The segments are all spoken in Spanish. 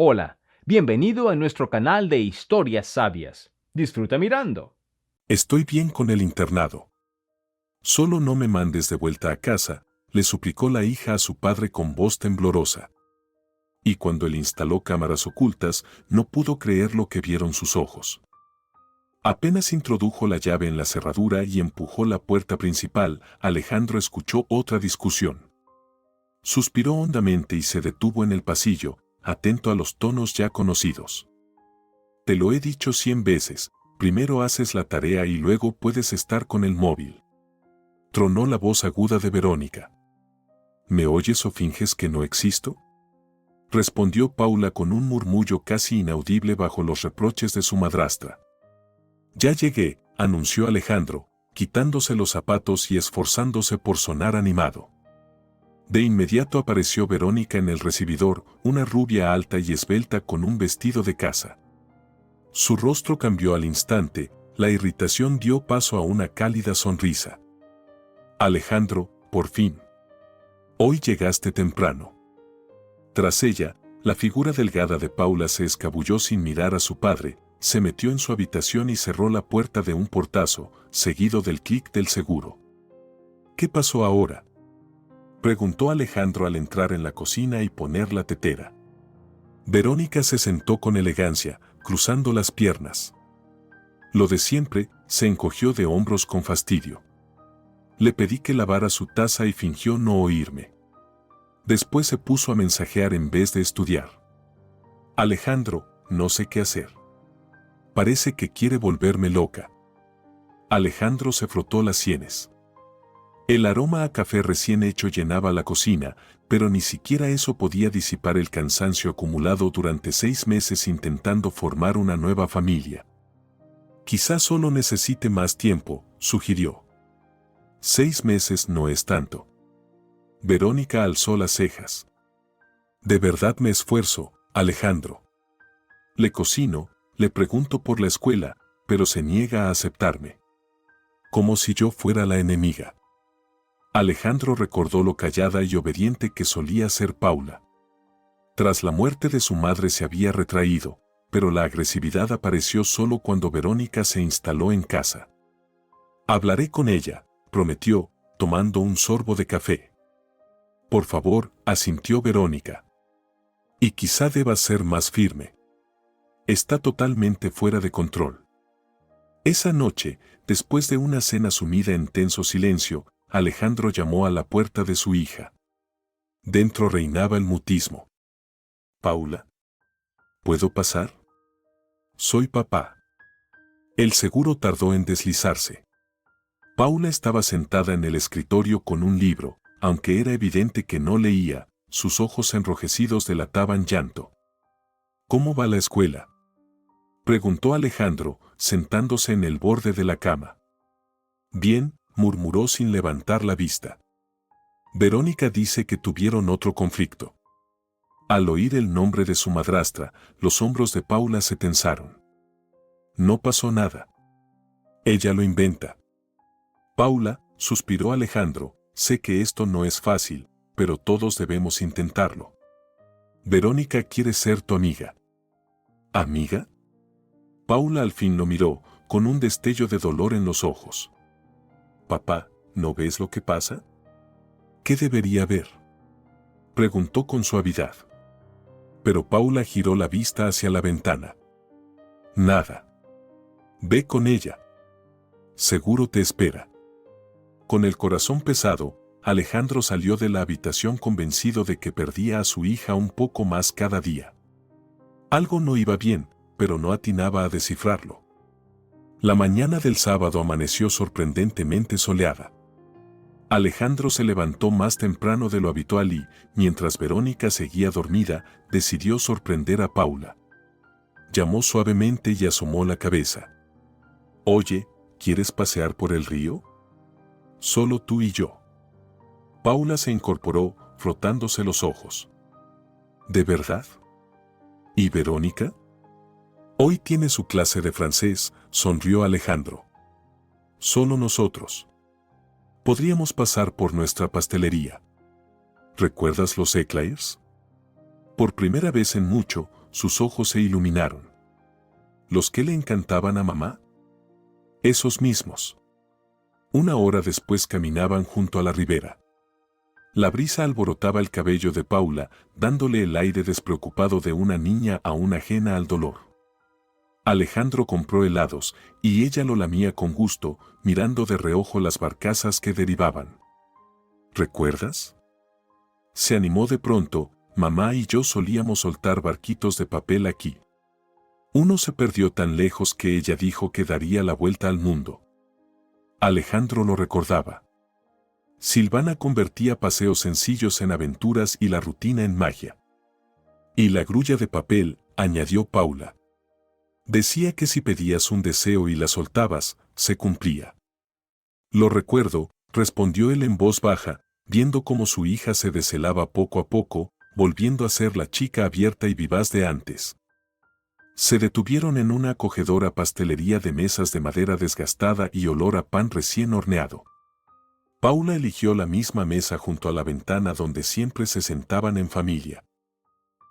Hola, bienvenido a nuestro canal de historias sabias. Disfruta mirando. Estoy bien con el internado. Solo no me mandes de vuelta a casa, le suplicó la hija a su padre con voz temblorosa. Y cuando él instaló cámaras ocultas, no pudo creer lo que vieron sus ojos. Apenas introdujo la llave en la cerradura y empujó la puerta principal, Alejandro escuchó otra discusión. Suspiró hondamente y se detuvo en el pasillo, atento a los tonos ya conocidos. Te lo he dicho 100 veces, primero haces la tarea y luego puedes estar con el móvil. Tronó la voz aguda de Verónica. ¿Me oyes o finges que no existo? Respondió Paula con un murmullo casi inaudible bajo los reproches de su madrastra. Ya llegué, anunció Alejandro, quitándose los zapatos y esforzándose por sonar animado. De inmediato apareció Verónica en el recibidor, una rubia alta y esbelta con un vestido de casa. Su rostro cambió al instante, la irritación dio paso a una cálida sonrisa. Alejandro, por fin. Hoy llegaste temprano. Tras ella, la figura delgada de Paula se escabulló sin mirar a su padre, se metió en su habitación y cerró la puerta de un portazo, seguido del clic del seguro. ¿Qué pasó ahora?, preguntó Alejandro al entrar en la cocina y poner la tetera. Verónica se sentó con elegancia, cruzando las piernas. Lo de siempre, se encogió de hombros con fastidio. Le pedí que lavara su taza y fingió no oírme. Después se puso a mensajear en vez de estudiar. Alejandro, no sé qué hacer. Parece que quiere volverme loca. Alejandro se frotó las sienes. El aroma a café recién hecho llenaba la cocina, pero ni siquiera eso podía disipar el cansancio acumulado durante 6 meses intentando formar una nueva familia. Quizás solo necesite más tiempo, sugirió. 6 meses no es tanto. Verónica alzó las cejas. De verdad me esfuerzo, Alejandro. Le cocino, le pregunto por la escuela, pero se niega a aceptarme. Como si yo fuera la enemiga. Alejandro recordó lo callada y obediente que solía ser Paula. Tras la muerte de su madre se había retraído, pero la agresividad apareció solo cuando Verónica se instaló en casa. Hablaré con ella, prometió, tomando un sorbo de café. Por favor, asintió Verónica. Y quizá deba ser más firme. Está totalmente fuera de control. Esa noche, después de una cena sumida en tenso silencio, Alejandro llamó a la puerta de su hija. Dentro reinaba el mutismo. Paula. ¿Puedo pasar? Soy papá. El seguro tardó en deslizarse. Paula estaba sentada en el escritorio con un libro, aunque era evidente que no leía, sus ojos enrojecidos delataban llanto. ¿Cómo va la escuela?, preguntó Alejandro, sentándose en el borde de la cama. Bien, murmuró sin levantar la vista. Verónica dice que tuvieron otro conflicto. Al oír el nombre de su madrastra, los hombros de Paula se tensaron. No pasó nada. Ella lo inventa. Paula, suspiró Alejandro, sé que esto no es fácil, pero todos debemos intentarlo. Verónica quiere ser tu amiga. ¿Amiga? Paula al fin lo miró, con un destello de dolor en los ojos. Papá, ¿no ves lo que pasa? ¿Qué debería ver?, preguntó con suavidad. Pero Paula giró la vista hacia la ventana. Nada. Ve con ella. Seguro te espera. Con el corazón pesado, Alejandro salió de la habitación convencido de que perdía a su hija un poco más cada día. Algo no iba bien, pero no atinaba a descifrarlo. La mañana del sábado amaneció sorprendentemente soleada. Alejandro se levantó más temprano de lo habitual y, mientras Verónica seguía dormida, decidió sorprender a Paula. Llamó suavemente y asomó la cabeza. Oye, ¿quieres pasear por el río? Solo tú y yo. Paula se incorporó, frotándose los ojos. ¿De verdad? ¿Y Verónica? Hoy tiene su clase de francés, sonrió Alejandro. Solo nosotros. Podríamos pasar por nuestra pastelería. ¿Recuerdas los éclairs? Por primera vez en mucho, sus ojos se iluminaron. ¿Los que le encantaban a mamá? Esos mismos. Una hora después caminaban junto a la ribera. La brisa alborotaba el cabello de Paula, dándole el aire despreocupado de una niña aún ajena al dolor. Alejandro compró helados, y ella lo lamía con gusto, mirando de reojo las barcazas que derivaban. ¿Recuerdas? Se animó de pronto, mamá y yo solíamos soltar barquitos de papel aquí. Uno se perdió tan lejos que ella dijo que daría la vuelta al mundo. Alejandro lo recordaba. Silvana convertía paseos sencillos en aventuras y la rutina en magia. Y la grulla de papel, añadió Paula. Decía que si pedías un deseo y la soltabas, se cumplía. Lo recuerdo, respondió él en voz baja, viendo cómo su hija se deshelaba poco a poco, volviendo a ser la chica abierta y vivaz de antes. Se detuvieron en una acogedora pastelería de mesas de madera desgastada y olor a pan recién horneado. Paula eligió la misma mesa junto a la ventana donde siempre se sentaban en familia.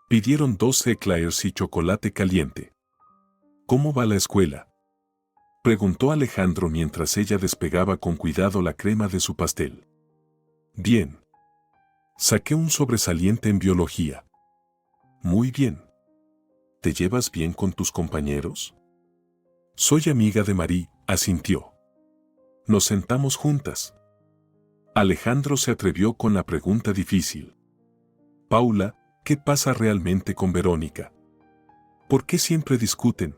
Pidieron 2 eclairs y chocolate caliente. ¿Cómo va la escuela?, preguntó Alejandro mientras ella despegaba con cuidado la crema de su pastel. Bien. Saqué un sobresaliente en biología. Muy bien. ¿Te llevas bien con tus compañeros? Soy amiga de Marie, asintió. Nos sentamos juntas. Alejandro se atrevió con la pregunta difícil. Paula, ¿qué pasa realmente con Verónica? ¿Por qué siempre discuten?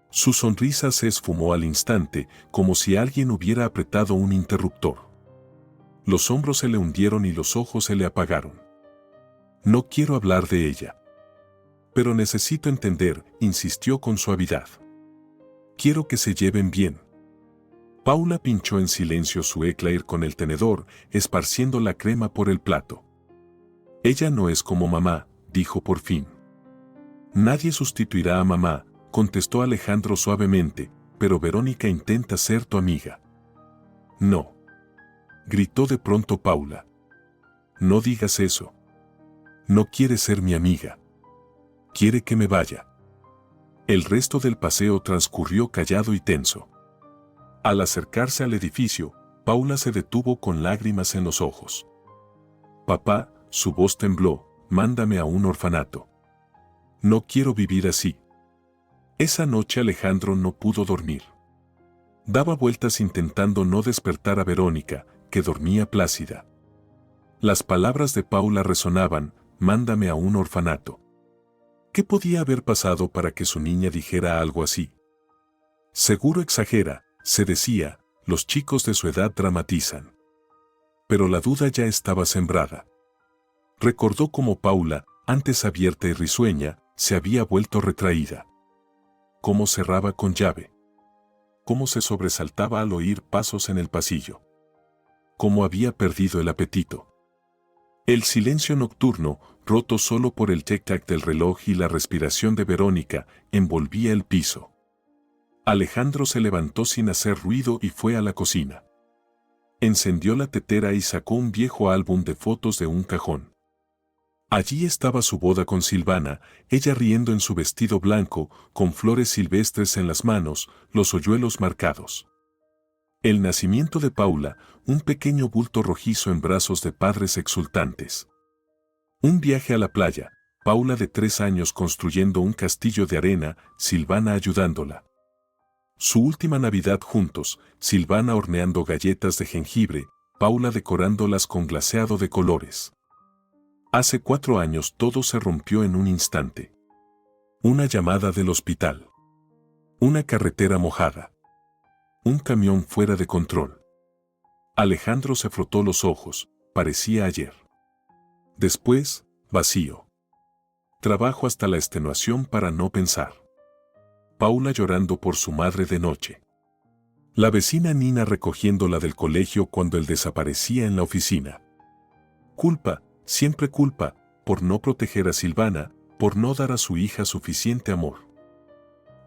Su sonrisa se esfumó al instante, como si alguien hubiera apretado un interruptor. Los hombros se le hundieron y los ojos se le apagaron. No quiero hablar de ella. Pero necesito entender, insistió con suavidad. Quiero que se lleven bien. Paula pinchó en silencio su eclair con el tenedor, esparciendo la crema por el plato. Ella no es como mamá, dijo por fin. Nadie sustituirá a mamá, contestó Alejandro suavemente, pero Verónica intenta ser tu amiga. No. Gritó de pronto Paula. No digas eso. No quiere ser mi amiga. Quiere que me vaya. El resto del paseo transcurrió callado y tenso. Al acercarse al edificio, Paula se detuvo con lágrimas en los ojos. Papá, su voz tembló, mándame a un orfanato. No quiero vivir así. Esa noche Alejandro no pudo dormir. Daba vueltas intentando no despertar a Verónica, que dormía plácida. Las palabras de Paula resonaban, mándame a un orfanato. ¿Qué podía haber pasado para que su niña dijera algo así? Seguro exagera, se decía, los chicos de su edad dramatizan. Pero la duda ya estaba sembrada. Recordó cómo Paula, antes abierta y risueña, se había vuelto retraída. Cómo cerraba con llave. Cómo se sobresaltaba al oír pasos en el pasillo. Cómo había perdido el apetito. El silencio nocturno, roto solo por el tic-tac del reloj y la respiración de Verónica, envolvía el piso. Alejandro se levantó sin hacer ruido y fue a la cocina. Encendió la tetera y sacó un viejo álbum de fotos de un cajón. Allí estaba su boda con Silvana, ella riendo en su vestido blanco, con flores silvestres en las manos, los hoyuelos marcados. El nacimiento de Paula, un pequeño bulto rojizo en brazos de padres exultantes. Un viaje a la playa, Paula de 3 años construyendo un castillo de arena, Silvana ayudándola. Su última Navidad juntos, Silvana horneando galletas de jengibre, Paula decorándolas con glaseado de colores. Hace 4 años todo se rompió en un instante. Una llamada del hospital. Una carretera mojada. Un camión fuera de control. Alejandro se frotó los ojos, parecía ayer. Después, vacío. Trabajo hasta la extenuación para no pensar. Paula llorando por su madre de noche. La vecina Nina recogiéndola del colegio cuando él desaparecía en la oficina. Culpa, siempre culpa, por no proteger a Silvana, por no dar a su hija suficiente amor.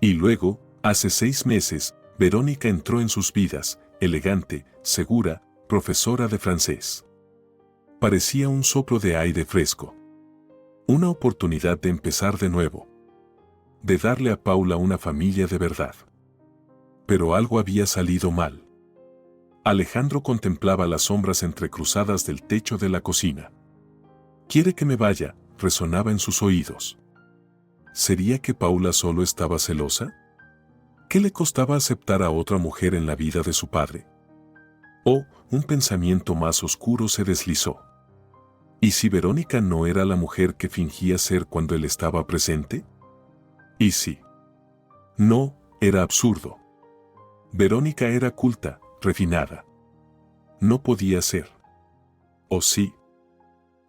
Y luego, hace 6 meses, Verónica entró en sus vidas, elegante, segura, profesora de francés. Parecía un soplo de aire fresco. Una oportunidad de empezar de nuevo. De darle a Paula una familia de verdad. Pero algo había salido mal. Alejandro contemplaba las sombras entrecruzadas del techo de la cocina. «¿Quiere que me vaya?», resonaba en sus oídos. ¿Sería que Paula solo estaba celosa? ¿Qué le costaba aceptar a otra mujer en la vida de su padre? Oh, un pensamiento más oscuro se deslizó. ¿Y si Verónica no era la mujer que fingía ser cuando él estaba presente? ¿Y si? No, era absurdo. Verónica era culta, refinada. No podía ser. ¿O sí?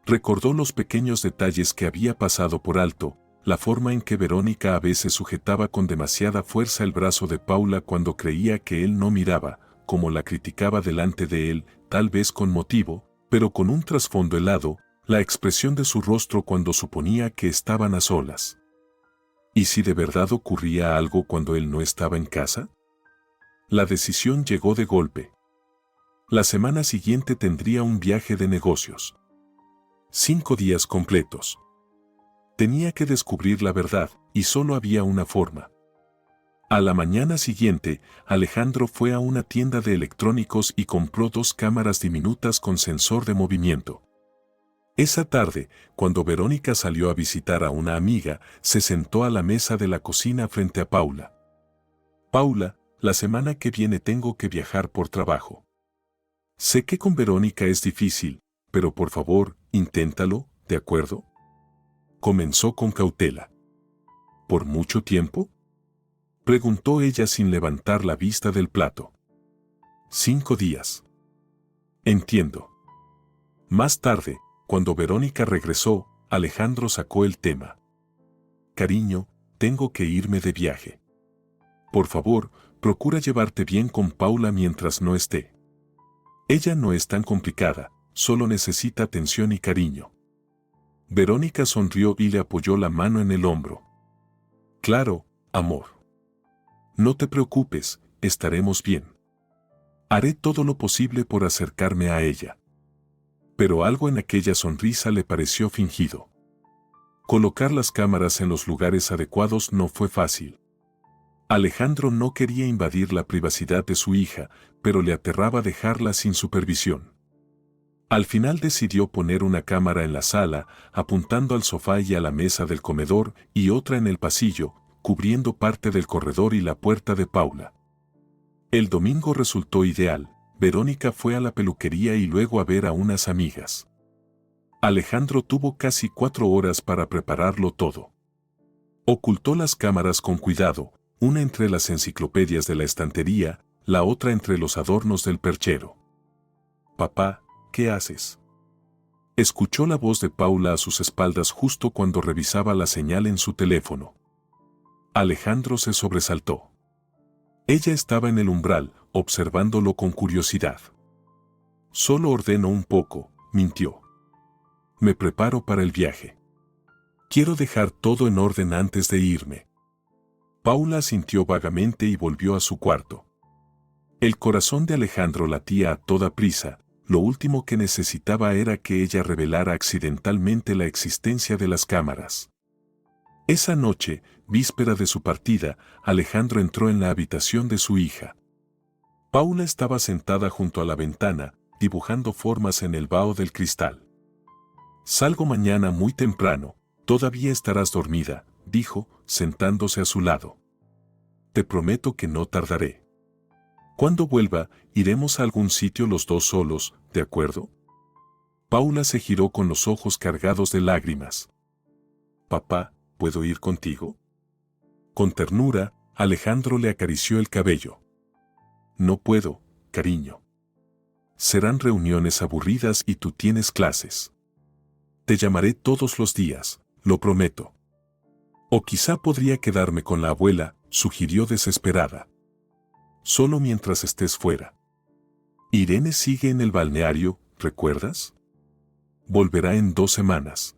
Recordó los pequeños detalles que había pasado por alto, la forma en que Verónica a veces sujetaba con demasiada fuerza el brazo de Paula cuando creía que él no miraba, como la criticaba delante de él, tal vez con motivo, pero con un trasfondo helado, la expresión de su rostro cuando suponía que estaban a solas. ¿Y si de verdad ocurría algo cuando él no estaba en casa? La decisión llegó de golpe. La semana siguiente tendría un viaje de negocios. 5 días completos. Tenía que descubrir la verdad, y solo había una forma. A la mañana siguiente, Alejandro fue a una tienda de electrónicos y compró 2 cámaras diminutas con sensor de movimiento. Esa tarde, cuando Verónica salió a visitar a una amiga, se sentó a la mesa de la cocina frente a Paula. «Paula, la semana que viene tengo que viajar por trabajo. Sé que con Verónica es difícil, pero por favor, inténtalo, ¿de acuerdo?». Comenzó con cautela. «¿Por mucho tiempo?», preguntó ella sin levantar la vista del plato. 5 días. Entiendo. Más tarde, cuando Verónica regresó, Alejandro sacó el tema. «Cariño, tengo que irme de viaje. Por favor, procura llevarte bien con Paula mientras no esté. Ella no es tan complicada, solo necesita atención y cariño». Verónica sonrió y le apoyó la mano en el hombro. «Claro, amor. No te preocupes, estaremos bien. Haré todo lo posible por acercarme a ella». Pero algo en aquella sonrisa le pareció fingido. Colocar las cámaras en los lugares adecuados no fue fácil. Alejandro no quería invadir la privacidad de su hija, pero le aterraba dejarla sin supervisión. Al final decidió poner una cámara en la sala, apuntando al sofá y a la mesa del comedor, y otra en el pasillo, cubriendo parte del corredor y la puerta de Paula. El domingo resultó ideal. Verónica fue a la peluquería y luego a ver a unas amigas. Alejandro tuvo casi 4 horas para prepararlo todo. Ocultó las cámaras con cuidado, una entre las enciclopedias de la estantería, la otra entre los adornos del perchero. «Papá, ¿qué haces?», escuchó la voz de Paula a sus espaldas justo cuando revisaba la señal en su teléfono. Alejandro se sobresaltó. Ella estaba en el umbral, observándolo con curiosidad. «Solo ordeno un poco», mintió. «Me preparo para el viaje. Quiero dejar todo en orden antes de irme». Paula asintió vagamente y volvió a su cuarto. El corazón de Alejandro latía a toda prisa. Lo último que necesitaba era que ella revelara accidentalmente la existencia de las cámaras. Esa noche, víspera de su partida, Alejandro entró en la habitación de su hija. Paula estaba sentada junto a la ventana, dibujando formas en el vaho del cristal. «Salgo mañana muy temprano, todavía estarás dormida», dijo, sentándose a su lado. «Te prometo que no tardaré. Cuando vuelva, iremos a algún sitio los dos solos, ¿de acuerdo?». Paula se giró con los ojos cargados de lágrimas. «Papá, ¿puedo ir contigo?». Con ternura, Alejandro le acarició el cabello. «No puedo, cariño. Serán reuniones aburridas y tú tienes clases. Te llamaré todos los días, lo prometo». «O quizá podría quedarme con la abuela», sugirió desesperada. «Solo mientras estés fuera. Irene sigue en el balneario, ¿recuerdas? Volverá en 2 semanas».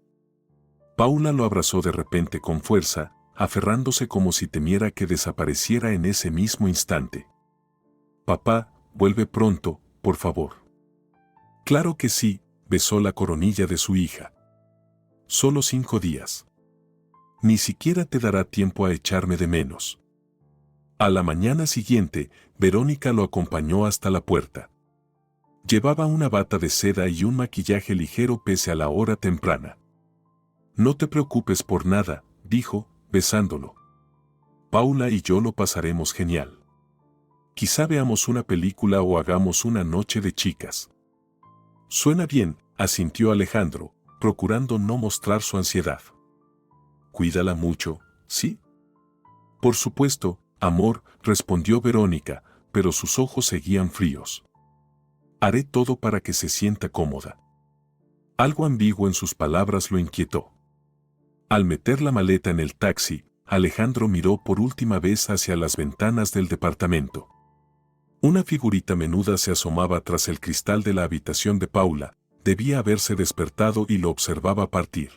Paula lo abrazó de repente con fuerza, aferrándose como si temiera que desapareciera en ese mismo instante. «Papá, vuelve pronto, por favor». «Claro que sí», besó la coronilla de su hija. solo 5 días. Ni siquiera te dará tiempo a echarme de menos. A la mañana siguiente, Verónica lo acompañó hasta la puerta. Llevaba una bata de seda y un maquillaje ligero pese a la hora temprana. No te preocupes por nada, dijo, besándolo. Paula y yo lo pasaremos genial. Quizá veamos una película o hagamos una noche de chicas. Suena bien, asintió Alejandro, procurando no mostrar su ansiedad. Cuídala mucho, ¿sí? Por supuesto, amor, respondió Verónica, pero sus ojos seguían fríos. Haré todo para que se sienta cómoda. Algo ambiguo en sus palabras lo inquietó. Al meter la maleta en el taxi, Alejandro miró por última vez hacia las ventanas del departamento. Una figurita menuda se asomaba tras el cristal de la habitación de Paula, debía haberse despertado y lo observaba partir.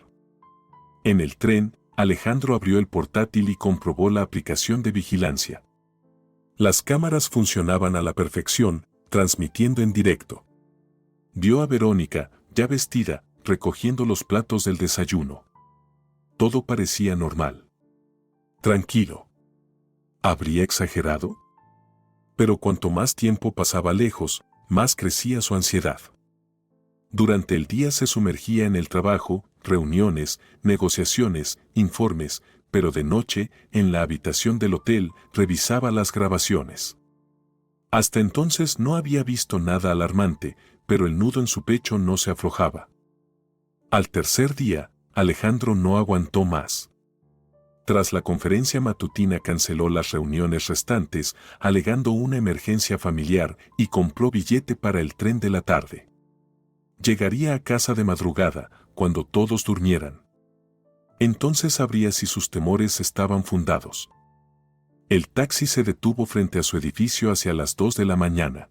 En el tren, Alejandro abrió el portátil y comprobó la aplicación de vigilancia. Las cámaras funcionaban a la perfección, transmitiendo en directo. Vio a Verónica, ya vestida, recogiendo los platos del desayuno. Todo parecía normal. Tranquilo. ¿Habría exagerado? Pero cuanto más tiempo pasaba lejos, más crecía su ansiedad. Durante el día se sumergía en el trabajo, reuniones, negociaciones, informes, pero de noche, en la habitación del hotel, revisaba las grabaciones. Hasta entonces no había visto nada alarmante, pero el nudo en su pecho no se aflojaba. Al tercer día, Alejandro no aguantó más. Tras la conferencia matutina canceló las reuniones restantes, alegando una emergencia familiar y compró billete para el tren de la tarde. Llegaría a casa de madrugada, cuando todos durmieran. Entonces sabría si sus temores estaban fundados. El taxi se detuvo frente a su edificio hacia las 2 de la mañana.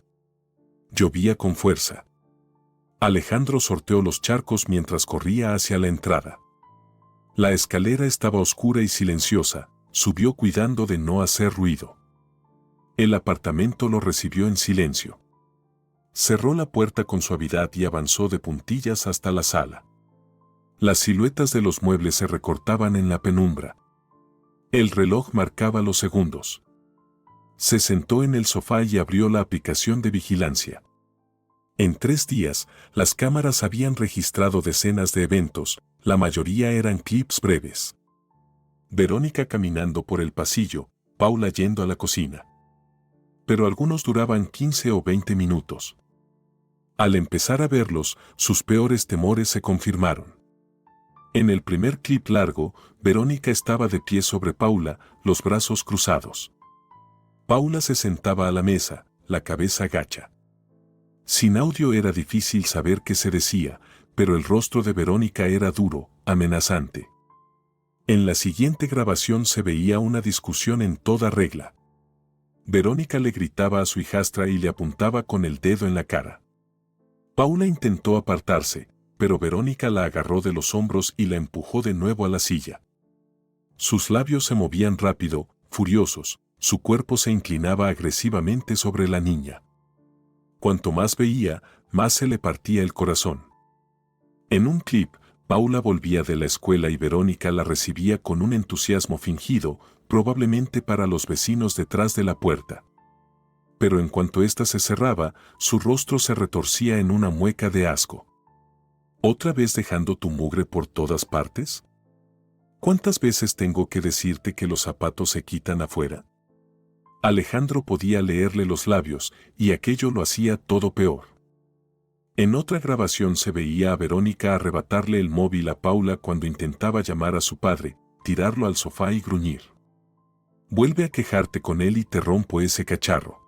Llovía con fuerza. Alejandro sorteó los charcos mientras corría hacia la entrada. La escalera estaba oscura y silenciosa, subió cuidando de no hacer ruido. El apartamento lo recibió en silencio. Cerró la puerta con suavidad y avanzó de puntillas hasta la sala. Las siluetas de los muebles se recortaban en la penumbra. El reloj marcaba los segundos. Se sentó en el sofá y abrió la aplicación de vigilancia. En 3 días, las cámaras habían registrado decenas de eventos, la mayoría eran clips breves. Verónica caminando por el pasillo, Paula yendo a la cocina. Pero algunos duraban 15 o 20 minutos. Al empezar a verlos, sus peores temores se confirmaron. En el primer clip largo, Verónica estaba de pie sobre Paula, los brazos cruzados. Paula se sentaba a la mesa, la cabeza gacha. Sin audio era difícil saber qué se decía, pero el rostro de Verónica era duro, amenazante. En la siguiente grabación se veía una discusión en toda regla. Verónica le gritaba a su hijastra y le apuntaba con el dedo en la cara. Paula intentó apartarse, pero Verónica la agarró de los hombros y la empujó de nuevo a la silla. Sus labios se movían rápido, furiosos, su cuerpo se inclinaba agresivamente sobre la niña. Cuanto más veía, más se le partía el corazón. En un clip, Paula volvía de la escuela y Verónica la recibía con un entusiasmo fingido, probablemente para los vecinos detrás de la puerta. Pero en cuanto ésta se cerraba, su rostro se retorcía en una mueca de asco. ¿Otra vez dejando tu mugre por todas partes? ¿Cuántas veces tengo que decirte que los zapatos se quitan afuera? Alejandro podía leerle los labios, y aquello lo hacía todo peor. En otra grabación se veía a Verónica arrebatarle el móvil a Paula cuando intentaba llamar a su padre, tirarlo al sofá y gruñir. Vuelve a quejarte con él y te rompo ese cacharro.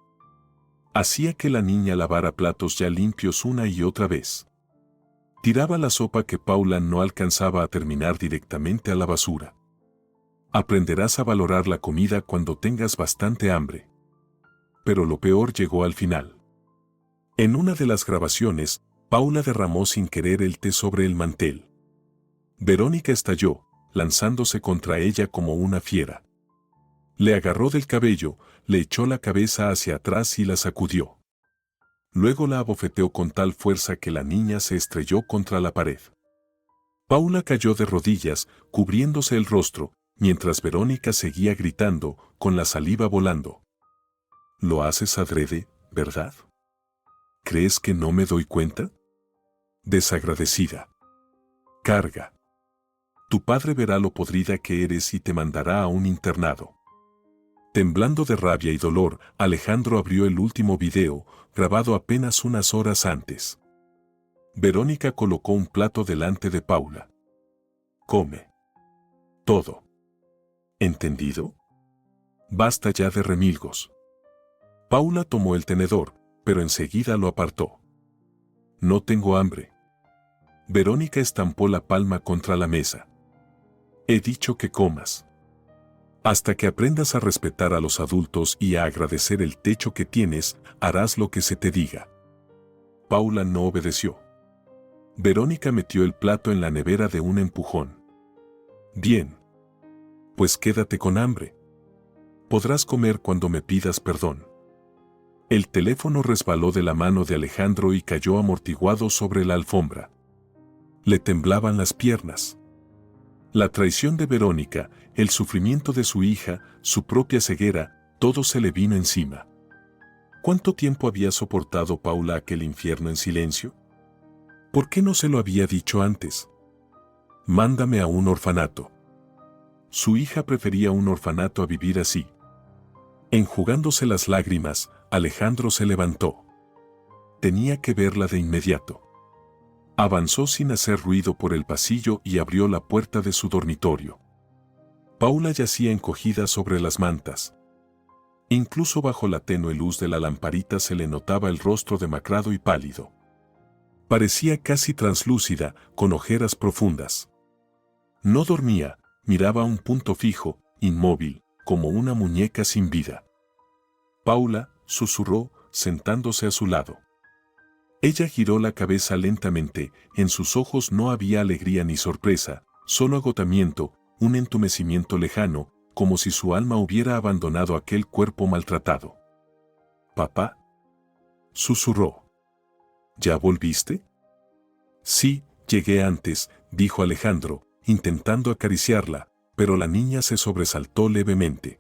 Hacía que la niña lavara platos ya limpios una y otra vez. Tiraba la sopa que Paula no alcanzaba a terminar directamente a la basura. Aprenderás a valorar la comida cuando tengas bastante hambre. Pero lo peor llegó al final. En una de las grabaciones, Paula derramó sin querer el té sobre el mantel. Verónica estalló, lanzándose contra ella como una fiera. Le agarró del cabello, le echó la cabeza hacia atrás y la sacudió. Luego la abofeteó con tal fuerza que la niña se estrelló contra la pared. Paula cayó de rodillas, cubriéndose el rostro, mientras Verónica seguía gritando, con la saliva volando. Lo haces adrede, ¿verdad? ¿Crees que no me doy cuenta? Desagradecida. Carga. Tu padre verá lo podrida que eres y te mandará a un internado. Temblando de rabia y dolor, Alejandro abrió el último video, grabado apenas unas horas antes. Verónica colocó un plato delante de Paula. Come. Todo. ¿Entendido? Basta ya de remilgos. Paula tomó el tenedor, pero enseguida lo apartó. No tengo hambre. Verónica estampó la palma contra la mesa. He dicho que comas. Hasta que aprendas a respetar a los adultos y a agradecer el techo que tienes, harás lo que se te diga. Paula no obedeció. Verónica metió el plato en la nevera de un empujón. Bien. Pues quédate con hambre. Podrás comer cuando me pidas perdón. El teléfono resbaló de la mano de Alejandro y cayó amortiguado sobre la alfombra. Le temblaban las piernas. La traición de Verónica, el sufrimiento de su hija, su propia ceguera, todo se le vino encima. ¿Cuánto tiempo había soportado Paula aquel infierno en silencio? ¿Por qué no se lo había dicho antes? Mándame a un orfanato. Su hija prefería un orfanato a vivir así. Enjugándose las lágrimas, Alejandro se levantó. Tenía que verla de inmediato. Avanzó sin hacer ruido por el pasillo y abrió la puerta de su dormitorio. Paula yacía encogida sobre las mantas. Incluso bajo la tenue luz de la lamparita se le notaba el rostro demacrado y pálido. Parecía casi translúcida, con ojeras profundas. No dormía, miraba a un punto fijo, inmóvil, como una muñeca sin vida. Paula, susurró, sentándose a su lado. Ella giró la cabeza lentamente, en sus ojos no había alegría ni sorpresa, solo agotamiento, un entumecimiento lejano, como si su alma hubiera abandonado aquel cuerpo maltratado. «¿Papá?», susurró. «¿Ya volviste?». «Sí, llegué antes», dijo Alejandro, intentando acariciarla, pero la niña se sobresaltó levemente.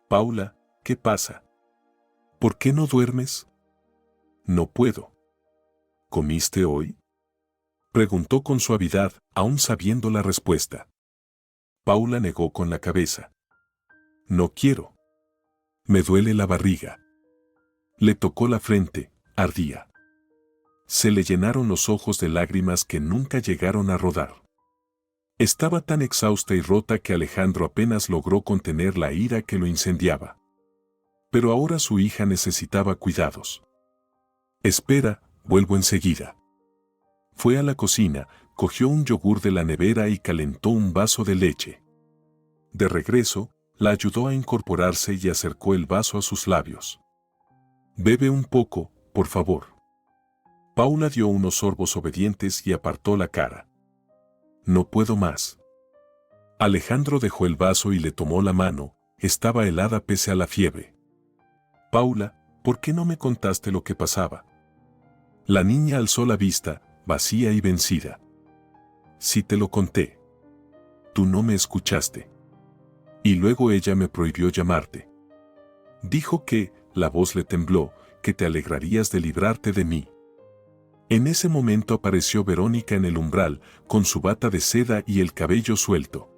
«Paula, ¿qué pasa? ¿Por qué no duermes?». «No puedo». «¿Comiste hoy?», preguntó con suavidad, aún sabiendo la respuesta. Paula negó con la cabeza. «No quiero. Me duele la barriga». Le tocó la frente, ardía. Se le llenaron los ojos de lágrimas que nunca llegaron a rodar. Estaba tan exhausta y rota que Alejandro apenas logró contener la ira que lo incendiaba. Pero ahora su hija necesitaba cuidados. «Espera, vuelvo enseguida». Fue a la cocina, cogió un yogur de la nevera y calentó un vaso de leche. De regreso, la ayudó a incorporarse y acercó el vaso a sus labios. «Bebe un poco, por favor». Paula dio unos sorbos obedientes y apartó la cara. «No puedo más». Alejandro dejó el vaso y le tomó la mano, estaba helada pese a la fiebre. «Paula, ¿por qué no me contaste lo que pasaba?». La niña alzó la vista, vacía y vencida. «Sí te lo conté. Tú no me escuchaste. Y luego ella me prohibió llamarte. Dijo que», la voz le tembló, «que te alegrarías de librarte de mí». En ese momento apareció Verónica en el umbral, con su bata de seda y el cabello suelto.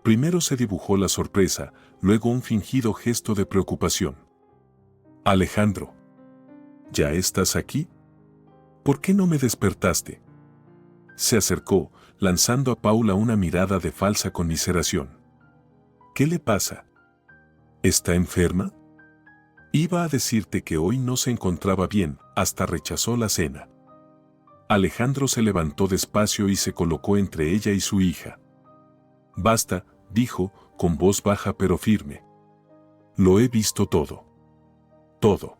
Primero se dibujó la sorpresa, luego un fingido gesto de preocupación. «Alejandro, ¿ya estás aquí? ¿Por qué no me despertaste?». Se acercó, lanzando a Paula una mirada de falsa conmiseración. «¿Qué le pasa? ¿Está enferma?». «Iba a decirte que hoy no se encontraba bien», hasta rechazó la cena. Alejandro se levantó despacio y se colocó entre ella y su hija. «Basta», dijo, con voz baja pero firme. «Lo he visto todo. Todo».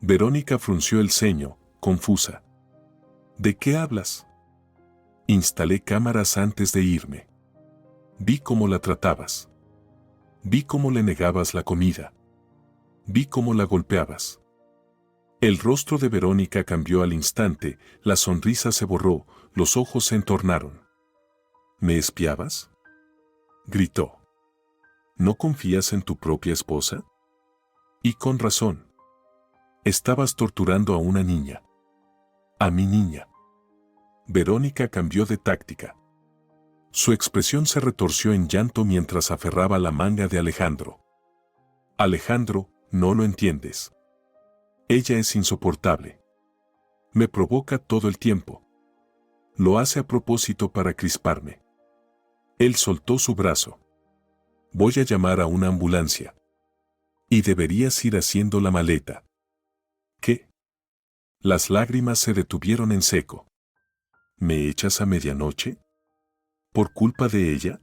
Verónica frunció el ceño, confusa. «¿De qué hablas?». «Instalé cámaras antes de irme. Vi cómo la tratabas. Vi cómo le negabas la comida. Vi cómo la golpeabas». El rostro de Verónica cambió al instante, la sonrisa se borró, los ojos se entornaron. ¿Me espiabas?, gritó. ¿No confías en tu propia esposa? Y con razón. Estabas torturando a una niña. A mi niña. Verónica cambió de táctica. Su expresión se retorció en llanto mientras aferraba la manga de Alejandro. Alejandro, no lo entiendes. Ella es insoportable. Me provoca todo el tiempo. Lo hace a propósito para crisparme. Él soltó su brazo. Voy a llamar a una ambulancia. Y deberías ir haciendo la maleta. ¿Qué? Las lágrimas se detuvieron en seco. ¿Me echas a medianoche? ¿Por culpa de ella?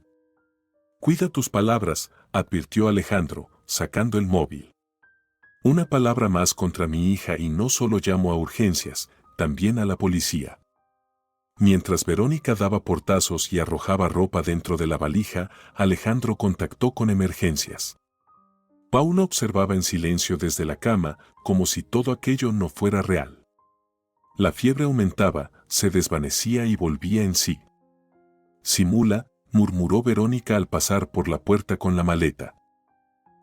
Cuida tus palabras, advirtió Alejandro, sacando el móvil. Una palabra más contra mi hija y no solo llamo a urgencias, también a la policía. Mientras Verónica daba portazos y arrojaba ropa dentro de la valija, Alejandro contactó con emergencias. Paula observaba en silencio desde la cama, como si todo aquello no fuera real. La fiebre aumentaba, se desvanecía y volvía en sí. Simula, murmuró Verónica al pasar por la puerta con la maleta.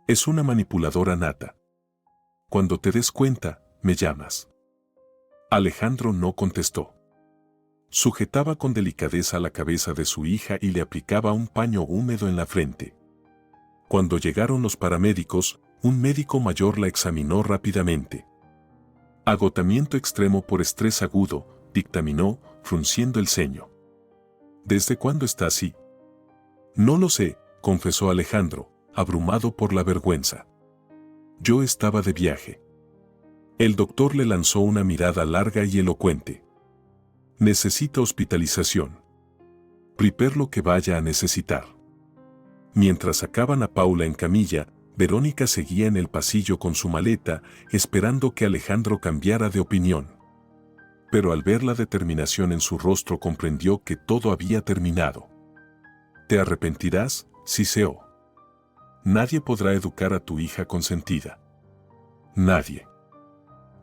Es una manipuladora nata. Cuando te des cuenta, me llamas. Alejandro no contestó. Sujetaba con delicadeza la cabeza de su hija y le aplicaba un paño húmedo en la frente. Cuando llegaron los paramédicos, un médico mayor la examinó rápidamente. Agotamiento extremo por estrés agudo, dictaminó, frunciendo el ceño. ¿Desde cuándo está así? No lo sé, confesó Alejandro, abrumado por la vergüenza. Yo estaba de viaje. El doctor le lanzó una mirada larga y elocuente. Necesita hospitalización. Prepare lo que vaya a necesitar. Mientras sacaban a Paula en camilla, Verónica seguía en el pasillo con su maleta, esperando que Alejandro cambiara de opinión. Pero al ver la determinación en su rostro comprendió que todo había terminado. ¿Te arrepentirás, Ciseo? Nadie podrá educar a tu hija consentida. Nadie.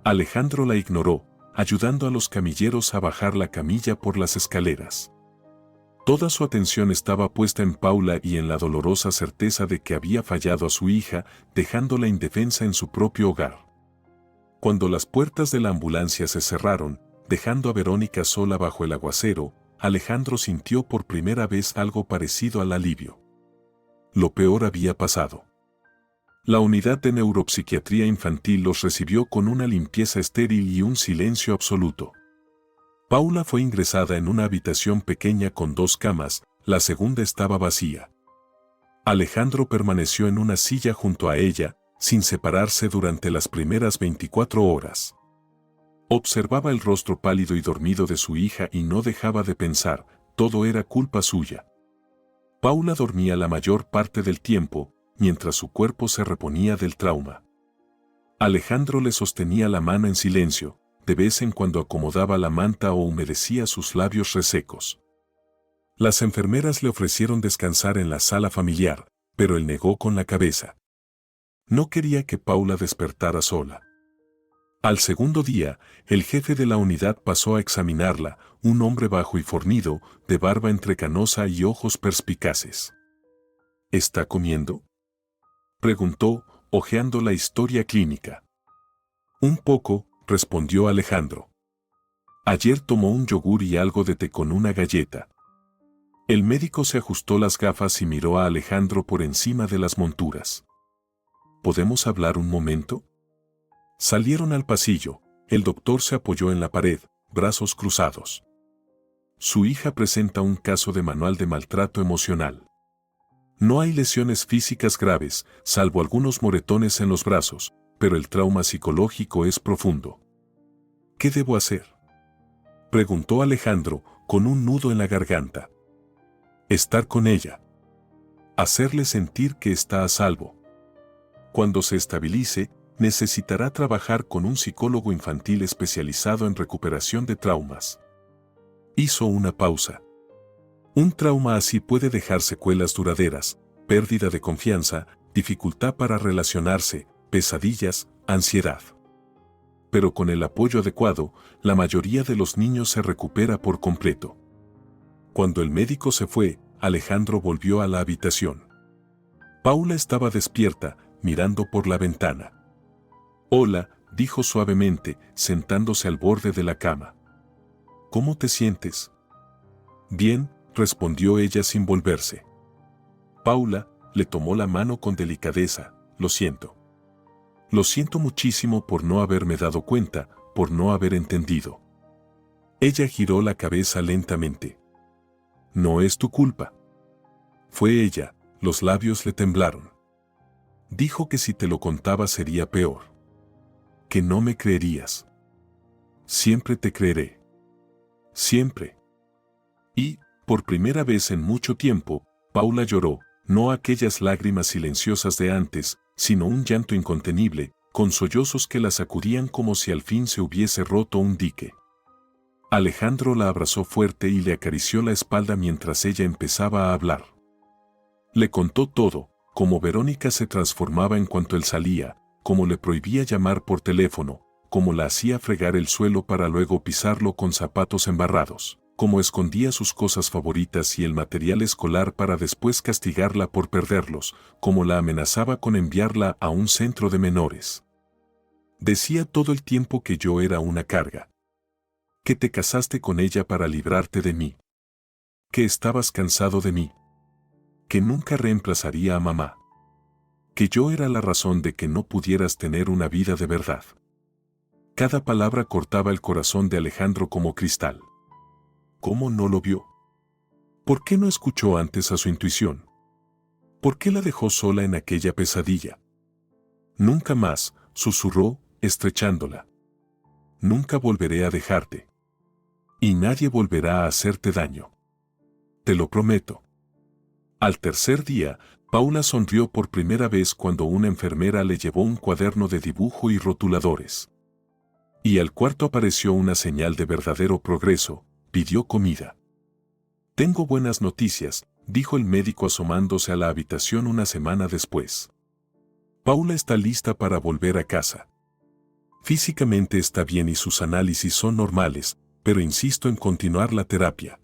Alejandro la ignoró, ayudando a los camilleros a bajar la camilla por las escaleras. Toda su atención estaba puesta en Paula y en la dolorosa certeza de que había fallado a su hija, dejándola indefensa en su propio hogar. Cuando las puertas de la ambulancia se cerraron, dejando a Verónica sola bajo el aguacero, Alejandro sintió por primera vez algo parecido al alivio. Lo peor había pasado. La unidad de neuropsiquiatría infantil los recibió con una limpieza estéril y un silencio absoluto. Paula fue ingresada en una habitación pequeña con 2 camas, la segunda estaba vacía. Alejandro permaneció en una silla junto a ella, sin separarse durante las primeras 24 horas. Observaba el rostro pálido y dormido de su hija y no dejaba de pensar, todo era culpa suya. Paula dormía la mayor parte del tiempo, mientras su cuerpo se reponía del trauma. Alejandro le sostenía la mano en silencio, de vez en cuando acomodaba la manta o humedecía sus labios resecos. Las enfermeras le ofrecieron descansar en la sala familiar, pero él negó con la cabeza. No quería que Paula despertara sola. Al segundo día, el jefe de la unidad pasó a examinarla, un hombre bajo y fornido, de barba entrecanosa y ojos perspicaces. ¿Está comiendo?, preguntó, hojeando la historia clínica. Un poco, respondió Alejandro. Ayer tomó un yogur y algo de té con una galleta. El médico se ajustó las gafas y miró a Alejandro por encima de las monturas. ¿Podemos hablar un momento? Salieron al pasillo, el doctor se apoyó en la pared, brazos cruzados. Su hija presenta un caso de manual de maltrato emocional. No hay lesiones físicas graves, salvo algunos moretones en los brazos, pero el trauma psicológico es profundo. ¿Qué debo hacer?, preguntó Alejandro, con un nudo en la garganta. Estar con ella. Hacerle sentir que está a salvo. Cuando se estabilice, necesitará trabajar con un psicólogo infantil especializado en recuperación de traumas. Hizo una pausa. Un trauma así puede dejar secuelas duraderas, pérdida de confianza, dificultad para relacionarse, pesadillas, ansiedad. pero con el apoyo adecuado, la mayoría de los niños se recupera por completo. Cuando el médico se fue, Alejandro volvió a la habitación. Paula estaba despierta, mirando por la ventana. «Hola», dijo suavemente, sentándose al borde de la cama. «¿Cómo te sientes?» «Bien», respondió ella sin volverse. Paula le tomó la mano con delicadeza. «Lo siento. Lo siento muchísimo por no haberme dado cuenta, por no haber entendido». Ella giró la cabeza lentamente. «No es tu culpa». Fue ella, los labios le temblaron. Dijo que si te lo contaba sería peor. Que no me creerías. Siempre te creeré. Siempre. Y, por primera vez en mucho tiempo, Paula lloró, no aquellas lágrimas silenciosas de antes, sino un llanto incontenible, con sollozos que la sacudían como si al fin se hubiese roto un dique. Alejandro la abrazó fuerte y le acarició la espalda mientras ella empezaba a hablar. Le contó todo, cómo Verónica se transformaba en cuanto él salía, cómo le prohibía llamar por teléfono, cómo la hacía fregar el suelo para luego pisarlo con zapatos embarrados, cómo escondía sus cosas favoritas y el material escolar para después castigarla por perderlos, cómo la amenazaba con enviarla a un centro de menores. Decía todo el tiempo que yo era una carga. Que te casaste con ella para librarte de mí. Que estabas cansado de mí. Que nunca reemplazaría a mamá. Que yo era la razón de que no pudieras tener una vida de verdad. Cada palabra cortaba el corazón de Alejandro como cristal. ¿Cómo no lo vio? ¿Por qué no escuchó antes a su intuición? ¿Por qué la dejó sola en aquella pesadilla? Nunca más, susurró, estrechándola. Nunca volveré a dejarte. Y nadie volverá a hacerte daño. Te lo prometo. Al tercer día, Paula sonrió por primera vez cuando una enfermera le llevó un cuaderno de dibujo y rotuladores. Y al cuarto apareció una señal de verdadero progreso, pidió comida. «Tengo buenas noticias», dijo el médico asomándose a la habitación una semana después. «Paula está lista para volver a casa. Físicamente está bien y sus análisis son normales, pero insisto en continuar la terapia».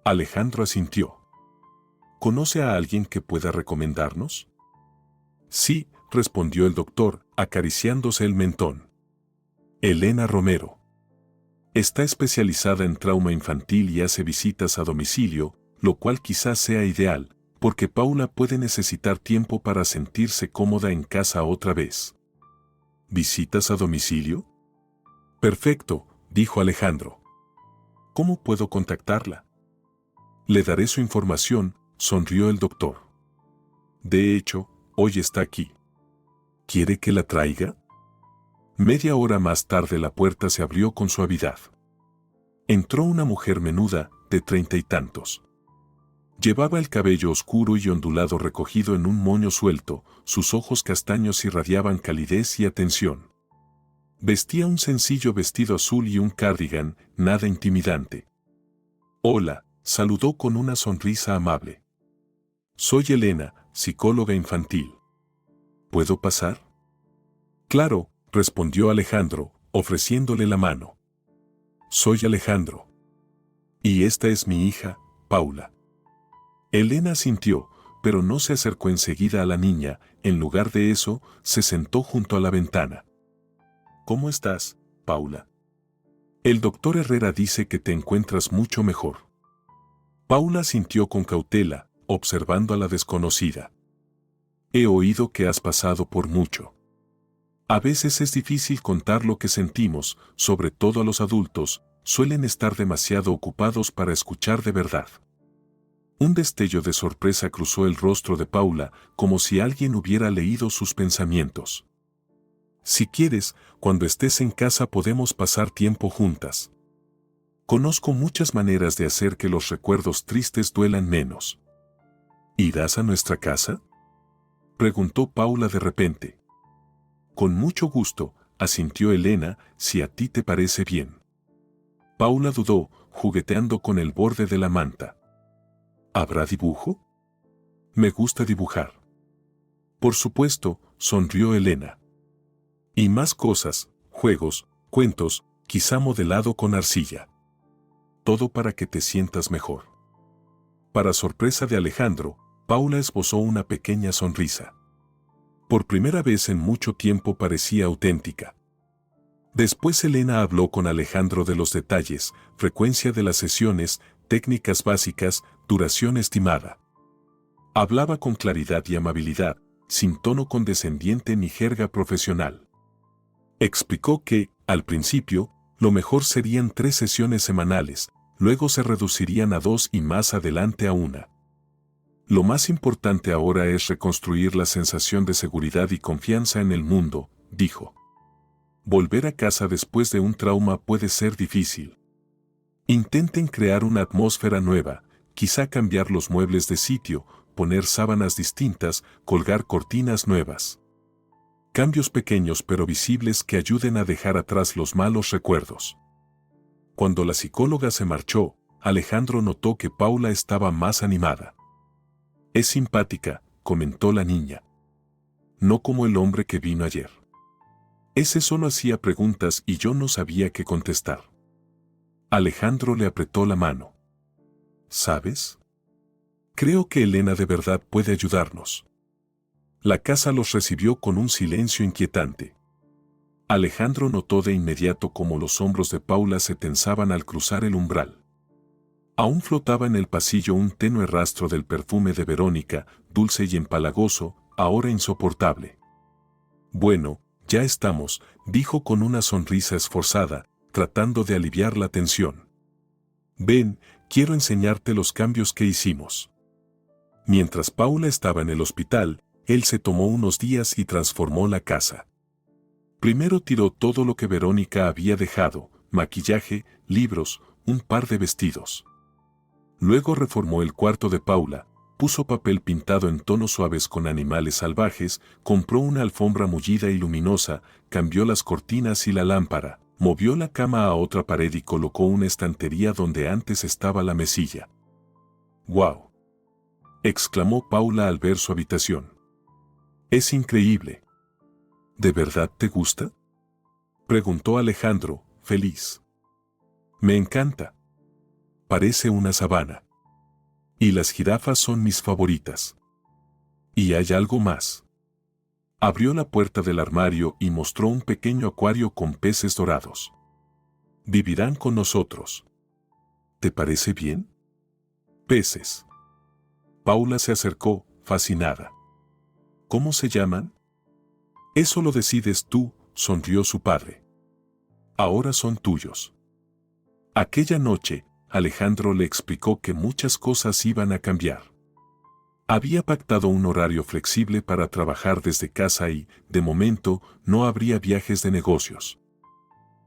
Alejandro asintió. «¿Conoce a alguien que pueda recomendarnos?» «Sí», respondió el doctor, acariciándose el mentón. «Elena Romero. Está especializada en trauma infantil y hace visitas a domicilio, lo cual quizás sea ideal, porque Paula puede necesitar tiempo para sentirse cómoda en casa otra vez». «¿Visitas a domicilio?» «Perfecto», dijo Alejandro. «¿Cómo puedo contactarla?» «Le daré su información», sonrió el doctor. «De hecho, hoy está aquí. ¿Quiere que la traiga?» Media hora más tarde la puerta se abrió con suavidad. Entró una mujer menuda, de 30 y tantos. Llevaba el cabello oscuro y ondulado recogido en un moño suelto, sus ojos castaños irradiaban calidez y atención. Vestía un sencillo vestido azul y un cardigan, nada intimidante. «Hola», saludó con una sonrisa amable. «Soy Elena, psicóloga infantil. ¿Puedo pasar?» «Claro», respondió Alejandro, ofreciéndole la mano. «Soy Alejandro. Y esta es mi hija, Paula». Elena asintió, pero no se acercó enseguida a la niña, en lugar de eso, se sentó junto a la ventana. «¿Cómo estás, Paula?» «El doctor Herrera dice que te encuentras mucho mejor». Paula asintió con cautela, observando a la desconocida. «He oído que has pasado por mucho. A veces es difícil contar lo que sentimos, sobre todo a los adultos, suelen estar demasiado ocupados para escuchar de verdad». Un destello de sorpresa cruzó el rostro de Paula, como si alguien hubiera leído sus pensamientos. «Si quieres, cuando estés en casa podemos pasar tiempo juntas. Conozco muchas maneras de hacer que los recuerdos tristes duelan menos». «¿Irás a nuestra casa?», preguntó Paula de repente. «Con mucho gusto», asintió Elena, «si a ti te parece bien». Paula dudó, jugueteando con el borde de la manta. «¿Habrá dibujo?» «Me gusta dibujar». «Por supuesto», sonrió Elena. «Y más cosas», juegos, cuentos, quizá modelado con arcilla. Todo para que te sientas mejor. Para sorpresa de Alejandro, Paula esbozó una pequeña sonrisa. Por primera vez en mucho tiempo parecía auténtica. Después Elena habló con Alejandro de los detalles, frecuencia de las sesiones, técnicas básicas, duración estimada. Hablaba con claridad y amabilidad, sin tono condescendiente ni jerga profesional. Explicó que, al principio, lo mejor serían 3 sesiones semanales, luego se reducirían a 2 y más adelante a 1. Lo más importante ahora es reconstruir la sensación de seguridad y confianza en el mundo, dijo. Volver a casa después de un trauma puede ser difícil. Intenten crear una atmósfera nueva, quizá cambiar los muebles de sitio, poner sábanas distintas, colgar cortinas nuevas. Cambios pequeños pero visibles que ayuden a dejar atrás los malos recuerdos. Cuando la psicóloga se marchó, Alejandro notó que Paula estaba más animada. Es simpática, comentó la niña. No como el hombre que vino ayer. Ese solo hacía preguntas y yo no sabía qué contestar. Alejandro le apretó la mano. ¿Sabes? Creo que Elena de verdad puede ayudarnos. La casa los recibió con un silencio inquietante. Alejandro notó de inmediato cómo los hombros de Paula se tensaban al cruzar el umbral. Aún flotaba en el pasillo un tenue rastro del perfume de Verónica, dulce y empalagoso, ahora insoportable. Bueno, ya estamos, dijo con una sonrisa esforzada, tratando de aliviar la tensión. Ven, quiero enseñarte los cambios que hicimos. Mientras Paula estaba en el hospital, él se tomó unos días y transformó la casa. Primero tiró todo lo que Verónica había dejado, maquillaje, libros, un par de vestidos. Luego reformó el cuarto de Paula, puso papel pintado en tonos suaves con animales salvajes, compró una alfombra mullida y luminosa, cambió las cortinas y la lámpara, movió la cama a otra pared y colocó una estantería donde antes estaba la mesilla. ¡Guau! Exclamó Paula al ver su habitación. Es increíble. ¿De verdad te gusta? Preguntó Alejandro, feliz. Me encanta. Parece una sabana. Y las jirafas son mis favoritas. Y hay algo más. Abrió la puerta del armario y mostró un pequeño acuario con peces dorados. Vivirán con nosotros. ¿Te parece bien? Peces. Paula se acercó, fascinada. ¿Cómo se llaman? Eso lo decides tú, sonrió su padre. Ahora son tuyos. Aquella noche, Alejandro le explicó que muchas cosas iban a cambiar. Había pactado un horario flexible para trabajar desde casa y, de momento, no habría viajes de negocios.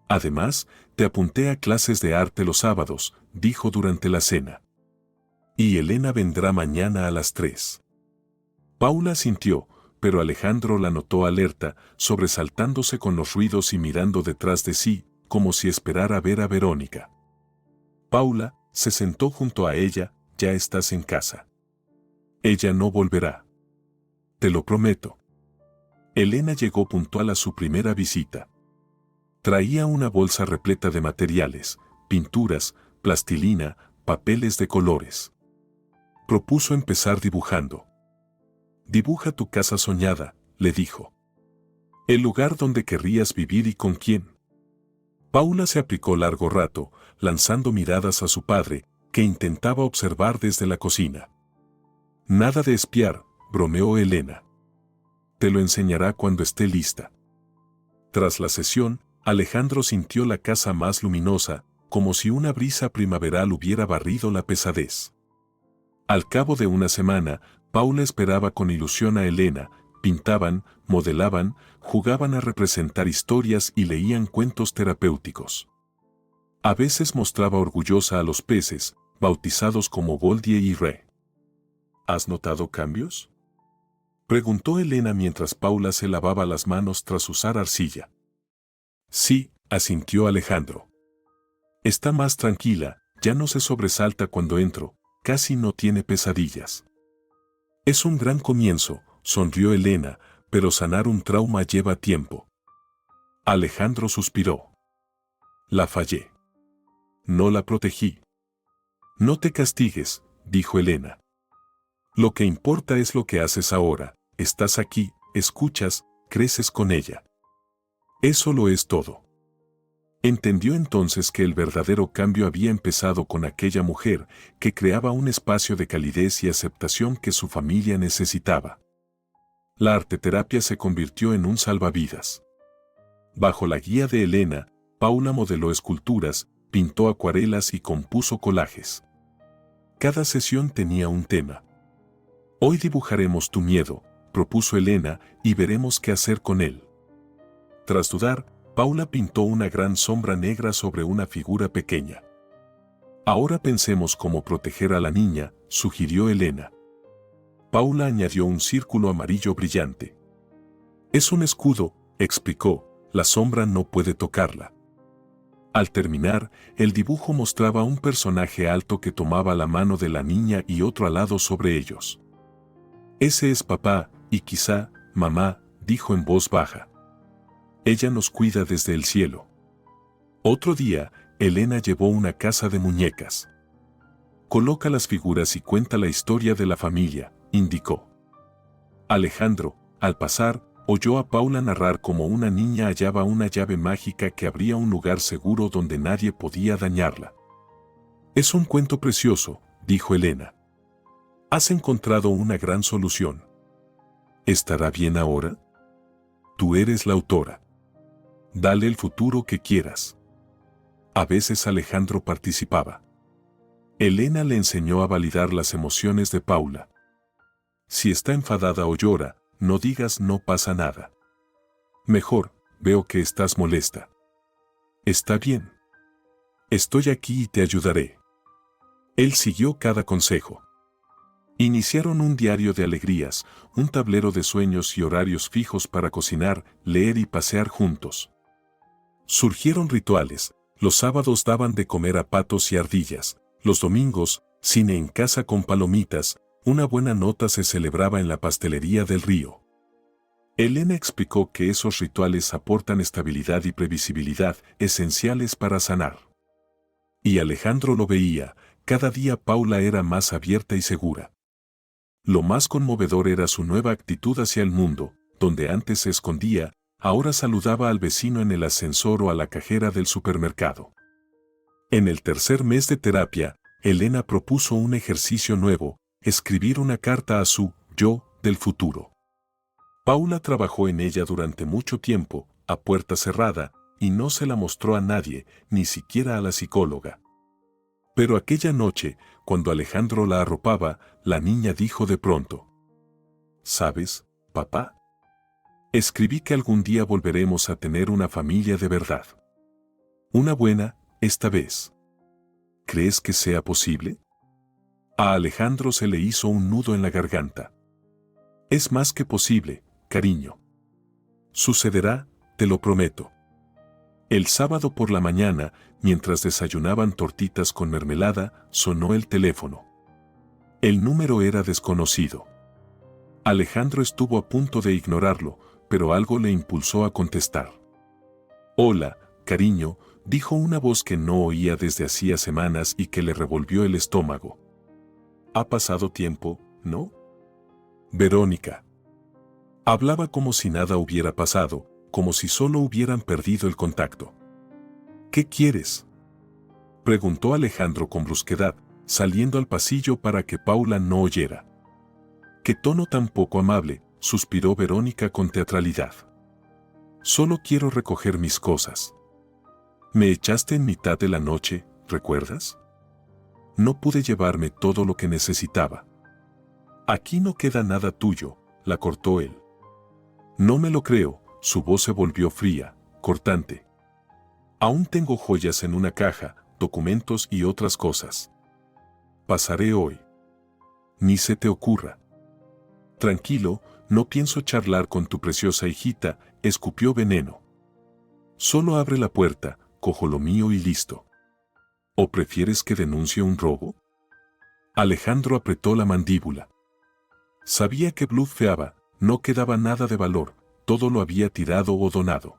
Además, te apunté a clases de arte los sábados, dijo durante la cena. Y Elena vendrá mañana a las 3. Paula asintió, pero Alejandro la notó alerta, sobresaltándose con los ruidos y mirando detrás de sí, como si esperara ver a Verónica. Paula se sentó junto a ella, ya estás en casa. Ella no volverá. Te lo prometo. Elena llegó puntual a su primera visita. Traía una bolsa repleta de materiales, pinturas, plastilina, papeles de colores. Propuso empezar dibujando. Dibuja tu casa soñada, le dijo. El lugar donde querrías vivir y con quién. Paula se aplicó largo rato, lanzando miradas a su padre, que intentaba observar desde la cocina. Nada de espiar, bromeó Elena. Te lo enseñará cuando esté lista. Tras la sesión, Alejandro sintió la casa más luminosa, como si una brisa primaveral hubiera barrido la pesadez. Al cabo de una semana, Paula esperaba con ilusión a Elena, pintaban, modelaban, jugaban a representar historias y leían cuentos terapéuticos. A veces mostraba orgullosa a los peces, bautizados como Goldie y Re. ¿Has notado cambios? Preguntó Elena mientras Paula se lavaba las manos tras usar arcilla. Sí, asintió Alejandro. Está más tranquila, ya no se sobresalta cuando entro, casi no tiene pesadillas. Es un gran comienzo, sonrió Elena, pero sanar un trauma lleva tiempo. Alejandro suspiró. La fallé. No la protegí. No te castigues, dijo Elena. Lo que importa es lo que haces ahora. Estás aquí, escuchas, creces con ella. Eso lo es todo. Entendió entonces que el verdadero cambio había empezado con aquella mujer que creaba un espacio de calidez y aceptación que su familia necesitaba. La arteterapia se convirtió en un salvavidas. Bajo la guía de Elena, Paula modeló esculturas, pintó acuarelas y compuso collages. Cada sesión tenía un tema. Hoy dibujaremos tu miedo, propuso Elena, y veremos qué hacer con él. Tras dudar, Paula pintó una gran sombra negra sobre una figura pequeña. Ahora pensemos cómo proteger a la niña, sugirió Elena. Paula añadió un círculo amarillo brillante. Es un escudo, explicó, la sombra no puede tocarla. Al terminar, el dibujo mostraba un personaje alto que tomaba la mano de la niña y otro alado sobre ellos. Ese es papá, y quizá, mamá, dijo en voz baja. Ella nos cuida desde el cielo. Otro día, Elena llevó una casa de muñecas. Coloca las figuras y cuenta la historia de la familia, indicó. Alejandro, al pasar, oyó a Paula narrar cómo una niña hallaba una llave mágica que abría un lugar seguro donde nadie podía dañarla. Es un cuento precioso, dijo Elena. Has encontrado una gran solución. ¿Estará bien ahora? Tú eres la autora. Dale el futuro que quieras. A veces Alejandro participaba. Elena le enseñó a validar las emociones de Paula. Si está enfadada o llora, no digas no pasa nada. Mejor, veo que estás molesta. Está bien. Estoy aquí y te ayudaré. Él siguió cada consejo. Iniciaron un diario de alegrías, un tablero de sueños y horarios fijos para cocinar, leer y pasear juntos. Surgieron rituales, los sábados daban de comer a patos y ardillas, los domingos, cine en casa con palomitas, una buena nota se celebraba en la pastelería del río. Elena explicó que esos rituales aportan estabilidad y previsibilidad, esenciales para sanar. Y Alejandro lo veía, cada día Paula era más abierta y segura. Lo más conmovedor era su nueva actitud hacia el mundo, donde antes se escondía, ahora saludaba al vecino en el ascensor o a la cajera del supermercado. En el tercer mes de terapia, Elena propuso un ejercicio nuevo, escribir una carta a su yo del futuro. Paula trabajó en ella durante mucho tiempo, a puerta cerrada, y no se la mostró a nadie, ni siquiera a la psicóloga. Pero aquella noche, cuando Alejandro la arropaba, la niña dijo de pronto: ¿Sabes, papá? Escribí que algún día volveremos a tener una familia de verdad. Una buena, esta vez. ¿Crees que sea posible? A Alejandro se le hizo un nudo en la garganta. Es más que posible, cariño. Sucederá, te lo prometo. El sábado por la mañana, mientras desayunaban tortitas con mermelada, sonó el teléfono. El número era desconocido. Alejandro estuvo a punto de ignorarlo, pero algo le impulsó a contestar. Hola, cariño, dijo una voz que no oía desde hacía semanas y que le revolvió el estómago. Ha pasado tiempo, ¿no? Verónica. Hablaba como si nada hubiera pasado, como si solo hubieran perdido el contacto. ¿Qué quieres?, preguntó Alejandro con brusquedad, saliendo al pasillo para que Paula no oyera. «Qué tono tan poco amable», suspiró Verónica con teatralidad. «Solo quiero recoger mis cosas. Me echaste en mitad de la noche, ¿recuerdas? No pude llevarme todo lo que necesitaba». «Aquí no queda nada tuyo», la cortó él. «No me lo creo», su voz se volvió fría, cortante. «Aún tengo joyas en una caja, documentos y otras cosas. Pasaré hoy. Ni se te ocurra». «Tranquilo, no pienso charlar con tu preciosa hijita», escupió Veneno. «Solo abre la puerta, cojo lo mío y listo». ¿O prefieres que denuncie un robo? Alejandro apretó la mandíbula. Sabía que blufeaba, no quedaba nada de valor, todo lo había tirado o donado.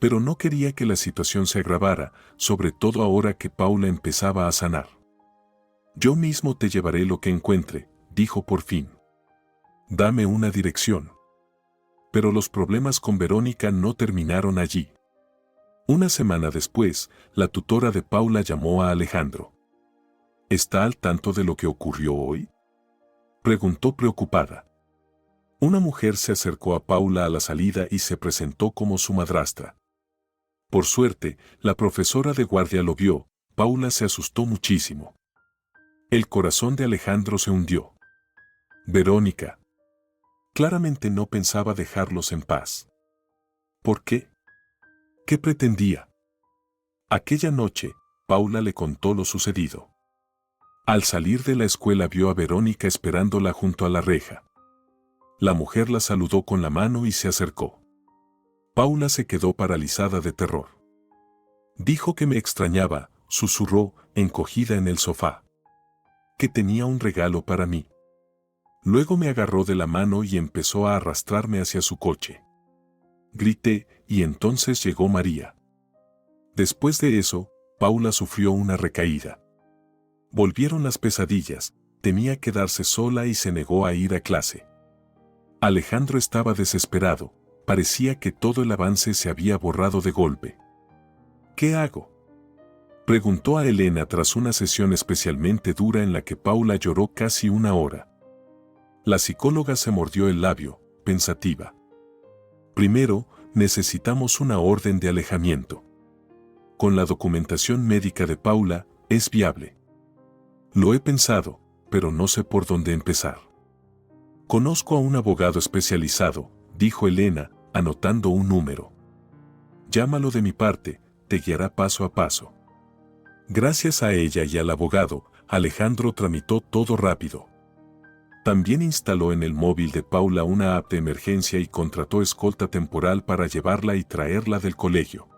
pero no quería que la situación se agravara, sobre todo ahora que Paula empezaba a sanar. Yo mismo te llevaré lo que encuentre, dijo por fin. Dame una dirección. Pero los problemas con Verónica no terminaron allí. Una semana después, la tutora de Paula llamó a Alejandro. ¿Está al tanto de lo que ocurrió hoy?, preguntó preocupada. Una mujer se acercó a Paula a la salida y se presentó como su madrastra. Por suerte, la profesora de guardia lo vio. Paula se asustó muchísimo. El corazón de Alejandro se hundió. Verónica. Claramente no pensaba dejarlos en paz. ¿Por qué? ¿Qué pretendía? Aquella noche, Paula le contó lo sucedido. Al salir de la escuela vio a Verónica esperándola junto a la reja. La mujer la saludó con la mano y se acercó. Paula se quedó paralizada de terror. Dijo que me extrañaba, susurró, encogida en el sofá. Que tenía un regalo para mí. Luego me agarró de la mano y empezó a arrastrarme hacia su coche. Grité, y entonces llegó María. Después de eso, Paula sufrió una recaída. Volvieron las pesadillas, temía quedarse sola y se negó a ir a clase. Alejandro estaba desesperado, parecía que todo el avance se había borrado de golpe. ¿Qué hago?, preguntó a Elena tras una sesión especialmente dura en la que Paula lloró casi una hora. La psicóloga se mordió el labio, pensativa. Primero, necesitamos una orden de alejamiento. Con la documentación médica de Paula, es viable. Lo he pensado, pero no sé por dónde empezar. Conozco a un abogado especializado, dijo Elena, anotando un número. Llámalo de mi parte, te guiará paso a paso. Gracias a ella y al abogado, Alejandro tramitó todo rápido. También instaló en el móvil de Paula una app de emergencia y contrató escolta temporal para llevarla y traerla del colegio.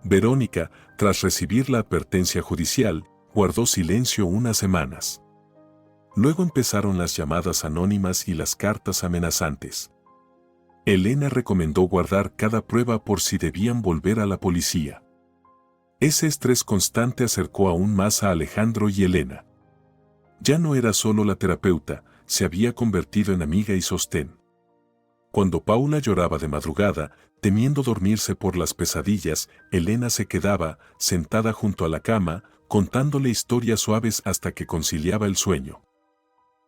Verónica, tras recibir la advertencia judicial, guardó silencio unas semanas. Luego empezaron las llamadas anónimas y las cartas amenazantes. Elena recomendó guardar cada prueba por si debían volver a la policía. Ese estrés constante acercó aún más a Alejandro y Elena. Ya no era solo la terapeuta, se había convertido en amiga y sostén. Cuando Paula lloraba de madrugada, temiendo dormirse por las pesadillas, Elena se quedaba, sentada junto a la cama, contándole historias suaves hasta que conciliaba el sueño.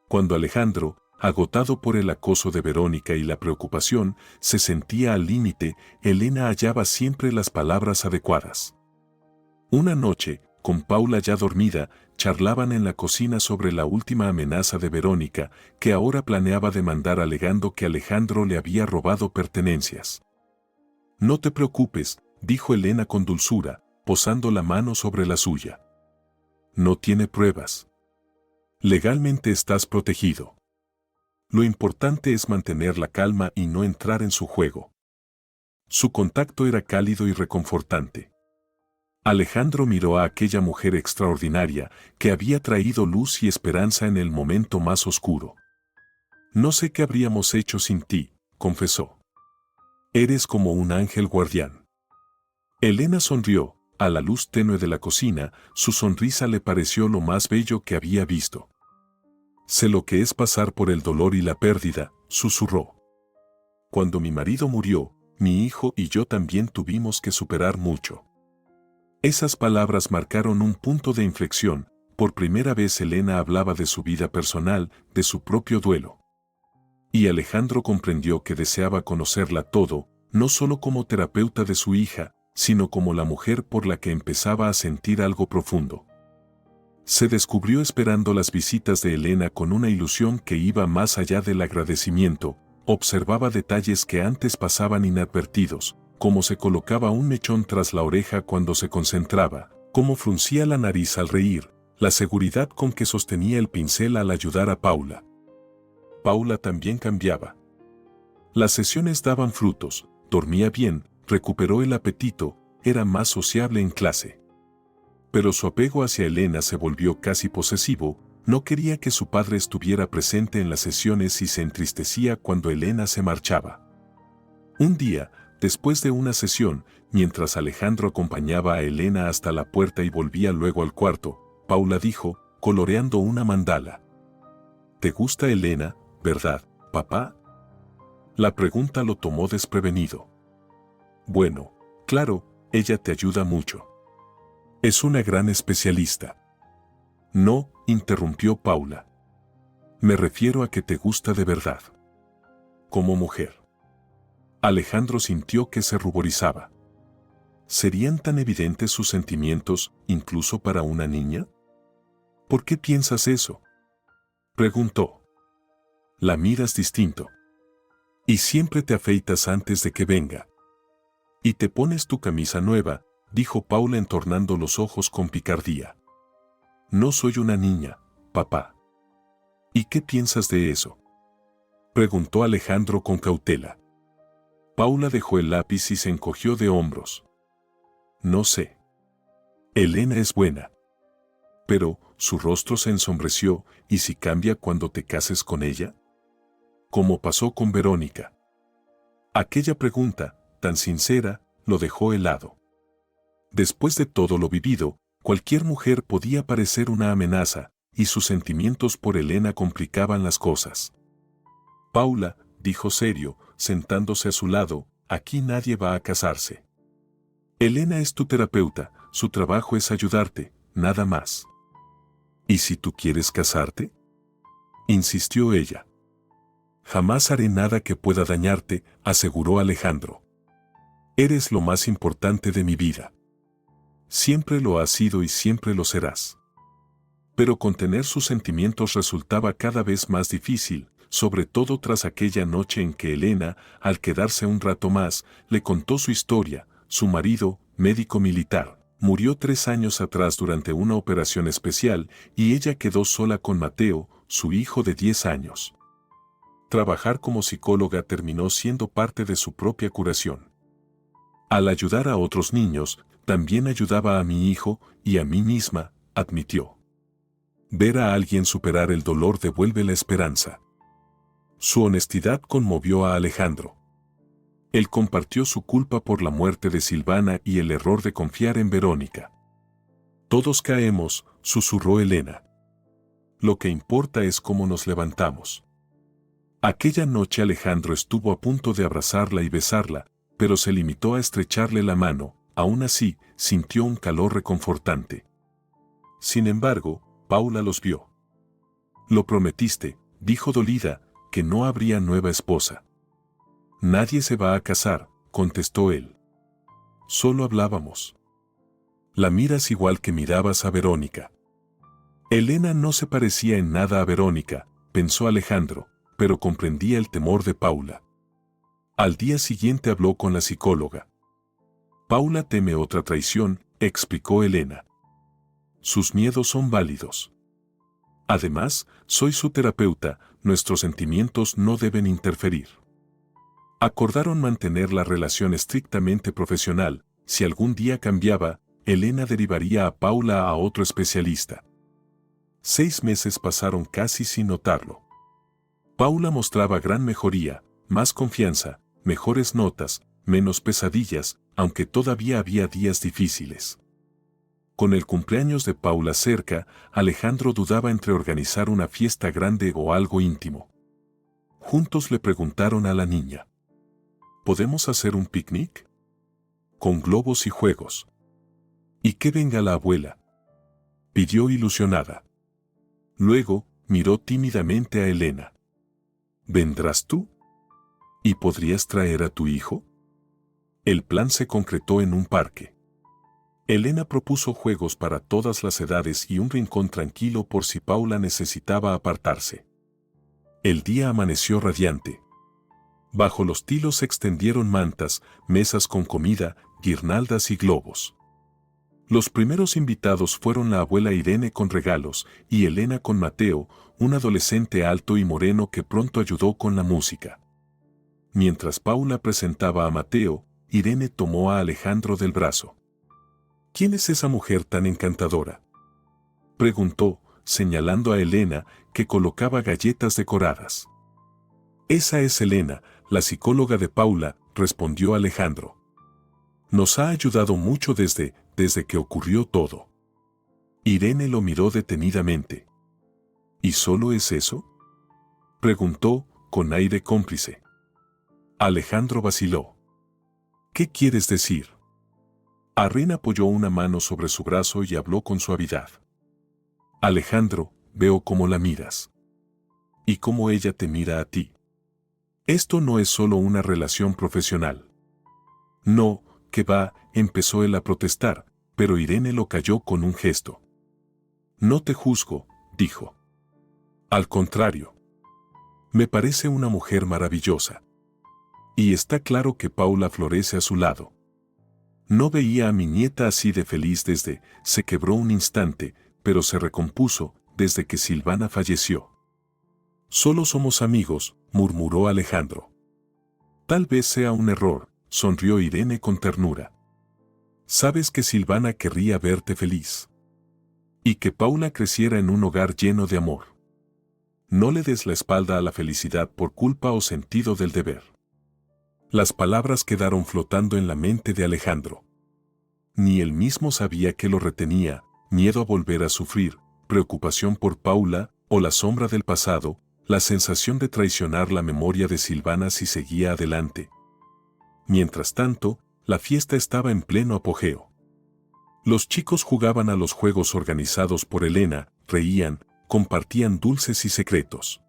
Cuando Alejandro, agotado por el acoso de Verónica y la preocupación, se sentía al límite, Elena hallaba siempre las palabras adecuadas. Una noche, con Paula ya dormida, charlaban en la cocina sobre la última amenaza de Verónica, que ahora planeaba demandar alegando que Alejandro le había robado pertenencias. No te preocupes, dijo Elena con dulzura, posando la mano sobre la suya. No tiene pruebas. Legalmente estás protegido. Lo importante es mantener la calma y no entrar en su juego. Su contacto era cálido y reconfortante. Alejandro miró a aquella mujer extraordinaria que había traído luz y esperanza en el momento más oscuro. No sé qué habríamos hecho sin ti, confesó. Eres como un ángel guardián. Elena sonrió, a la luz tenue de la cocina, su sonrisa le pareció lo más bello que había visto. Sé lo que es pasar por el dolor y la pérdida, susurró. Cuando mi marido murió, mi hijo y yo también tuvimos que superar mucho. Esas palabras marcaron un punto de inflexión. Por primera vez Elena hablaba de su vida personal, de su propio duelo. Y Alejandro comprendió que deseaba conocerla todo, no solo como terapeuta de su hija, sino como la mujer por la que empezaba a sentir algo profundo. Se descubrió esperando las visitas de Elena con una ilusión que iba más allá del agradecimiento, observaba detalles que antes pasaban inadvertidos, cómo se colocaba un mechón tras la oreja cuando se concentraba, cómo fruncía la nariz al reír, la seguridad con que sostenía el pincel al ayudar a Paula. Paula también cambiaba. Las sesiones daban frutos, dormía bien, recuperó el apetito, era más sociable en clase. Pero su apego hacia Elena se volvió casi posesivo, no quería que su padre estuviera presente en las sesiones y se entristecía cuando Elena se marchaba. Un día, Después de una sesión, mientras Alejandro acompañaba a Elena hasta la puerta y volvía luego al cuarto, Paula dijo, coloreando una mandala. ¿Te gusta Elena, verdad, papá? La pregunta lo tomó desprevenido. Bueno, claro, ella te ayuda mucho. Es una gran especialista. No, interrumpió Paula. Me refiero a que te gusta de verdad. Como mujer. Alejandro sintió que se ruborizaba. ¿Serían tan evidentes sus sentimientos, incluso para una niña? ¿Por qué piensas eso? Preguntó. La miras distinto. Y siempre te afeitas antes de que venga. Y te pones tu camisa nueva, dijo Paula entornando los ojos con picardía. No soy una niña, papá. ¿Y qué piensas de eso? Preguntó Alejandro con cautela. Paula dejó el lápiz y se encogió de hombros. No sé. Elena es buena. Pero, su rostro se ensombreció, ¿y si cambia cuando te cases con ella? Como pasó con Verónica. Aquella pregunta, tan sincera, lo dejó helado. Después de todo lo vivido, cualquier mujer podía parecer una amenaza, y sus sentimientos por Elena complicaban las cosas. Paula, dijo serio, sentándose a su lado, aquí nadie va a casarse. Elena es tu terapeuta, su trabajo es ayudarte, nada más. ¿Y si tú quieres casarte? Insistió ella. Jamás haré nada que pueda dañarte, aseguró Alejandro. Eres lo más importante de mi vida. Siempre lo has sido y siempre lo serás. Pero contener sus sentimientos resultaba cada vez más difícil, sobre todo tras aquella noche en que Elena, al quedarse un rato más, le contó su historia. Su marido, médico militar, murió 3 años atrás durante una operación especial y ella quedó sola con Mateo, su hijo de 10 años. Trabajar como psicóloga terminó siendo parte de su propia curación. Al ayudar a otros niños, también ayudaba a mi hijo y a mí misma, admitió. Ver a alguien superar el dolor devuelve la esperanza. Su honestidad conmovió a Alejandro. Él compartió su culpa por la muerte de Silvana y el error de confiar en Verónica. Todos caemos, susurró Elena. Lo que importa es cómo nos levantamos. Aquella noche Alejandro estuvo a punto de abrazarla y besarla, pero se limitó a estrecharle la mano. Aún así, sintió un calor reconfortante. Sin embargo, Paula los vio. Lo prometiste, dijo dolida, que no habría nueva esposa. Nadie se va a casar, contestó él. Solo hablábamos. La miras igual que mirabas a Verónica. Elena no se parecía en nada a Verónica, pensó Alejandro, pero comprendía el temor de Paula. Al día siguiente habló con la psicóloga. Paula teme otra traición, explicó Elena. Sus miedos son válidos. Además, soy su terapeuta, nuestros sentimientos no deben interferir. Acordaron mantener la relación estrictamente profesional. Si algún día cambiaba, Elena derivaría a Paula a otro especialista. 6 meses pasaron casi sin notarlo. Paula mostraba gran mejoría, más confianza, mejores notas, menos pesadillas, aunque todavía había días difíciles. Con el cumpleaños de Paula cerca, Alejandro dudaba entre organizar una fiesta grande o algo íntimo. Juntos le preguntaron a la niña. ¿Podemos hacer un picnic? Con globos y juegos. ¿Y que venga la abuela? Pidió ilusionada. Luego, miró tímidamente a Elena. ¿Vendrás tú? ¿Y podrías traer a tu hijo? El plan se concretó en un parque. Elena propuso juegos para todas las edades y un rincón tranquilo por si Paula necesitaba apartarse. El día amaneció radiante. Bajo los tilos se extendieron mantas, mesas con comida, guirnaldas y globos. Los primeros invitados fueron la abuela Irene con regalos y Elena con Mateo, un adolescente alto y moreno que pronto ayudó con la música. Mientras Paula presentaba a Mateo, Irene tomó a Alejandro del brazo. ¿Quién es esa mujer tan encantadora?, preguntó, señalando a Elena, que colocaba galletas decoradas. Esa es Elena, la psicóloga de Paula, respondió Alejandro. Nos ha ayudado mucho desde que ocurrió todo. Irene lo miró detenidamente. ¿Y solo es eso?, preguntó, con aire cómplice. Alejandro vaciló. ¿Qué quieres decir? Irene apoyó una mano sobre su brazo y habló con suavidad. Alejandro, veo cómo la miras. Y cómo ella te mira a ti. Esto no es solo una relación profesional. No, que va, empezó él a protestar, pero Irene lo calló con un gesto. No te juzgo, dijo. Al contrario. Me parece una mujer maravillosa. Y está claro que Paula florece a su lado. No veía a mi nieta así de feliz se quebró un instante, pero se recompuso, desde que Silvana falleció. Solo somos amigos, murmuró Alejandro. Tal vez sea un error, sonrió Irene con ternura. Sabes que Silvana querría verte feliz. Y que Paula creciera en un hogar lleno de amor. No le des la espalda a la felicidad por culpa o sentido del deber. Las palabras quedaron flotando en la mente de Alejandro. Ni él mismo sabía qué lo retenía, miedo a volver a sufrir, preocupación por Paula, o la sombra del pasado, la sensación de traicionar la memoria de Silvana si seguía adelante. Mientras tanto, la fiesta estaba en pleno apogeo. Los chicos jugaban a los juegos organizados por Elena, reían, compartían dulces y secretos.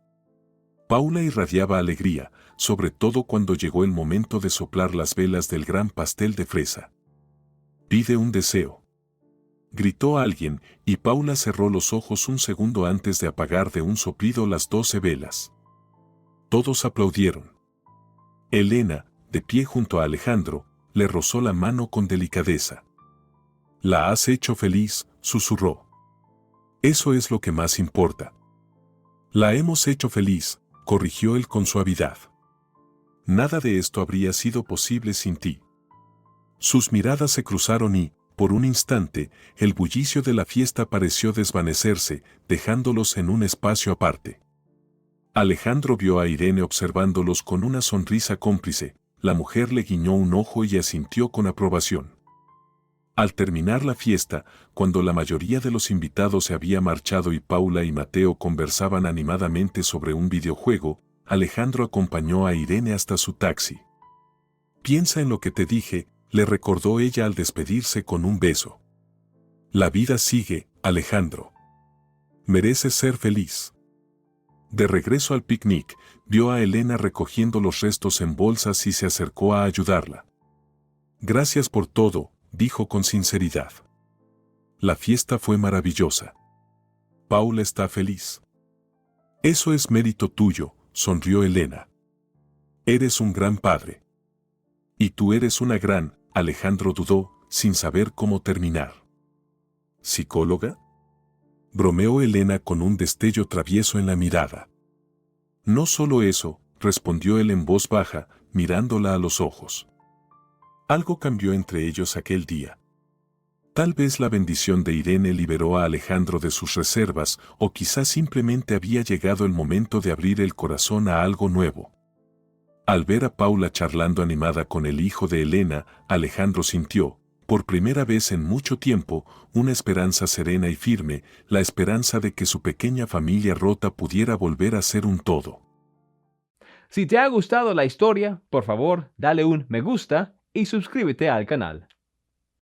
Paula irradiaba alegría, sobre todo cuando llegó el momento de soplar las velas del gran pastel de fresa. Pide un deseo. Gritó alguien, y Paula cerró los ojos un segundo antes de apagar de un soplido las 12 velas. Todos aplaudieron. Elena, de pie junto a Alejandro, le rozó la mano con delicadeza. «La has hecho feliz», susurró. «Eso es lo que más importa». «La hemos hecho feliz», corrigió él con suavidad. «Nada de esto habría sido posible sin ti». Sus miradas se cruzaron y, por un instante, el bullicio de la fiesta pareció desvanecerse, dejándolos en un espacio aparte. Alejandro vio a Irene observándolos con una sonrisa cómplice, la mujer le guiñó un ojo y asintió con aprobación. Al terminar la fiesta, cuando la mayoría de los invitados se había marchado y Paula y Mateo conversaban animadamente sobre un videojuego, Alejandro acompañó a Irene hasta su taxi. «Piensa en lo que te dije», le recordó ella al despedirse con un beso. «La vida sigue, Alejandro. Mereces ser feliz». De regreso al picnic, vio a Elena recogiendo los restos en bolsas y se acercó a ayudarla. «Gracias por todo», dijo con sinceridad. «La fiesta fue maravillosa. Paula está feliz». «Eso es mérito tuyo», sonrió Elena. «Eres un gran padre». «Y tú eres una gran», Alejandro dudó, sin saber cómo terminar. «¿Psicóloga?», bromeó Elena con un destello travieso en la mirada. «No solo eso», respondió él en voz baja, mirándola a los ojos. Algo cambió entre ellos aquel día. Tal vez la bendición de Irene liberó a Alejandro de sus reservas, o quizás simplemente había llegado el momento de abrir el corazón a algo nuevo. Al ver a Paula charlando animada con el hijo de Elena, Alejandro sintió, por primera vez en mucho tiempo, una esperanza serena y firme, la esperanza de que su pequeña familia rota pudiera volver a ser un todo. Si te ha gustado la historia, por favor, dale un me gusta y suscríbete al canal.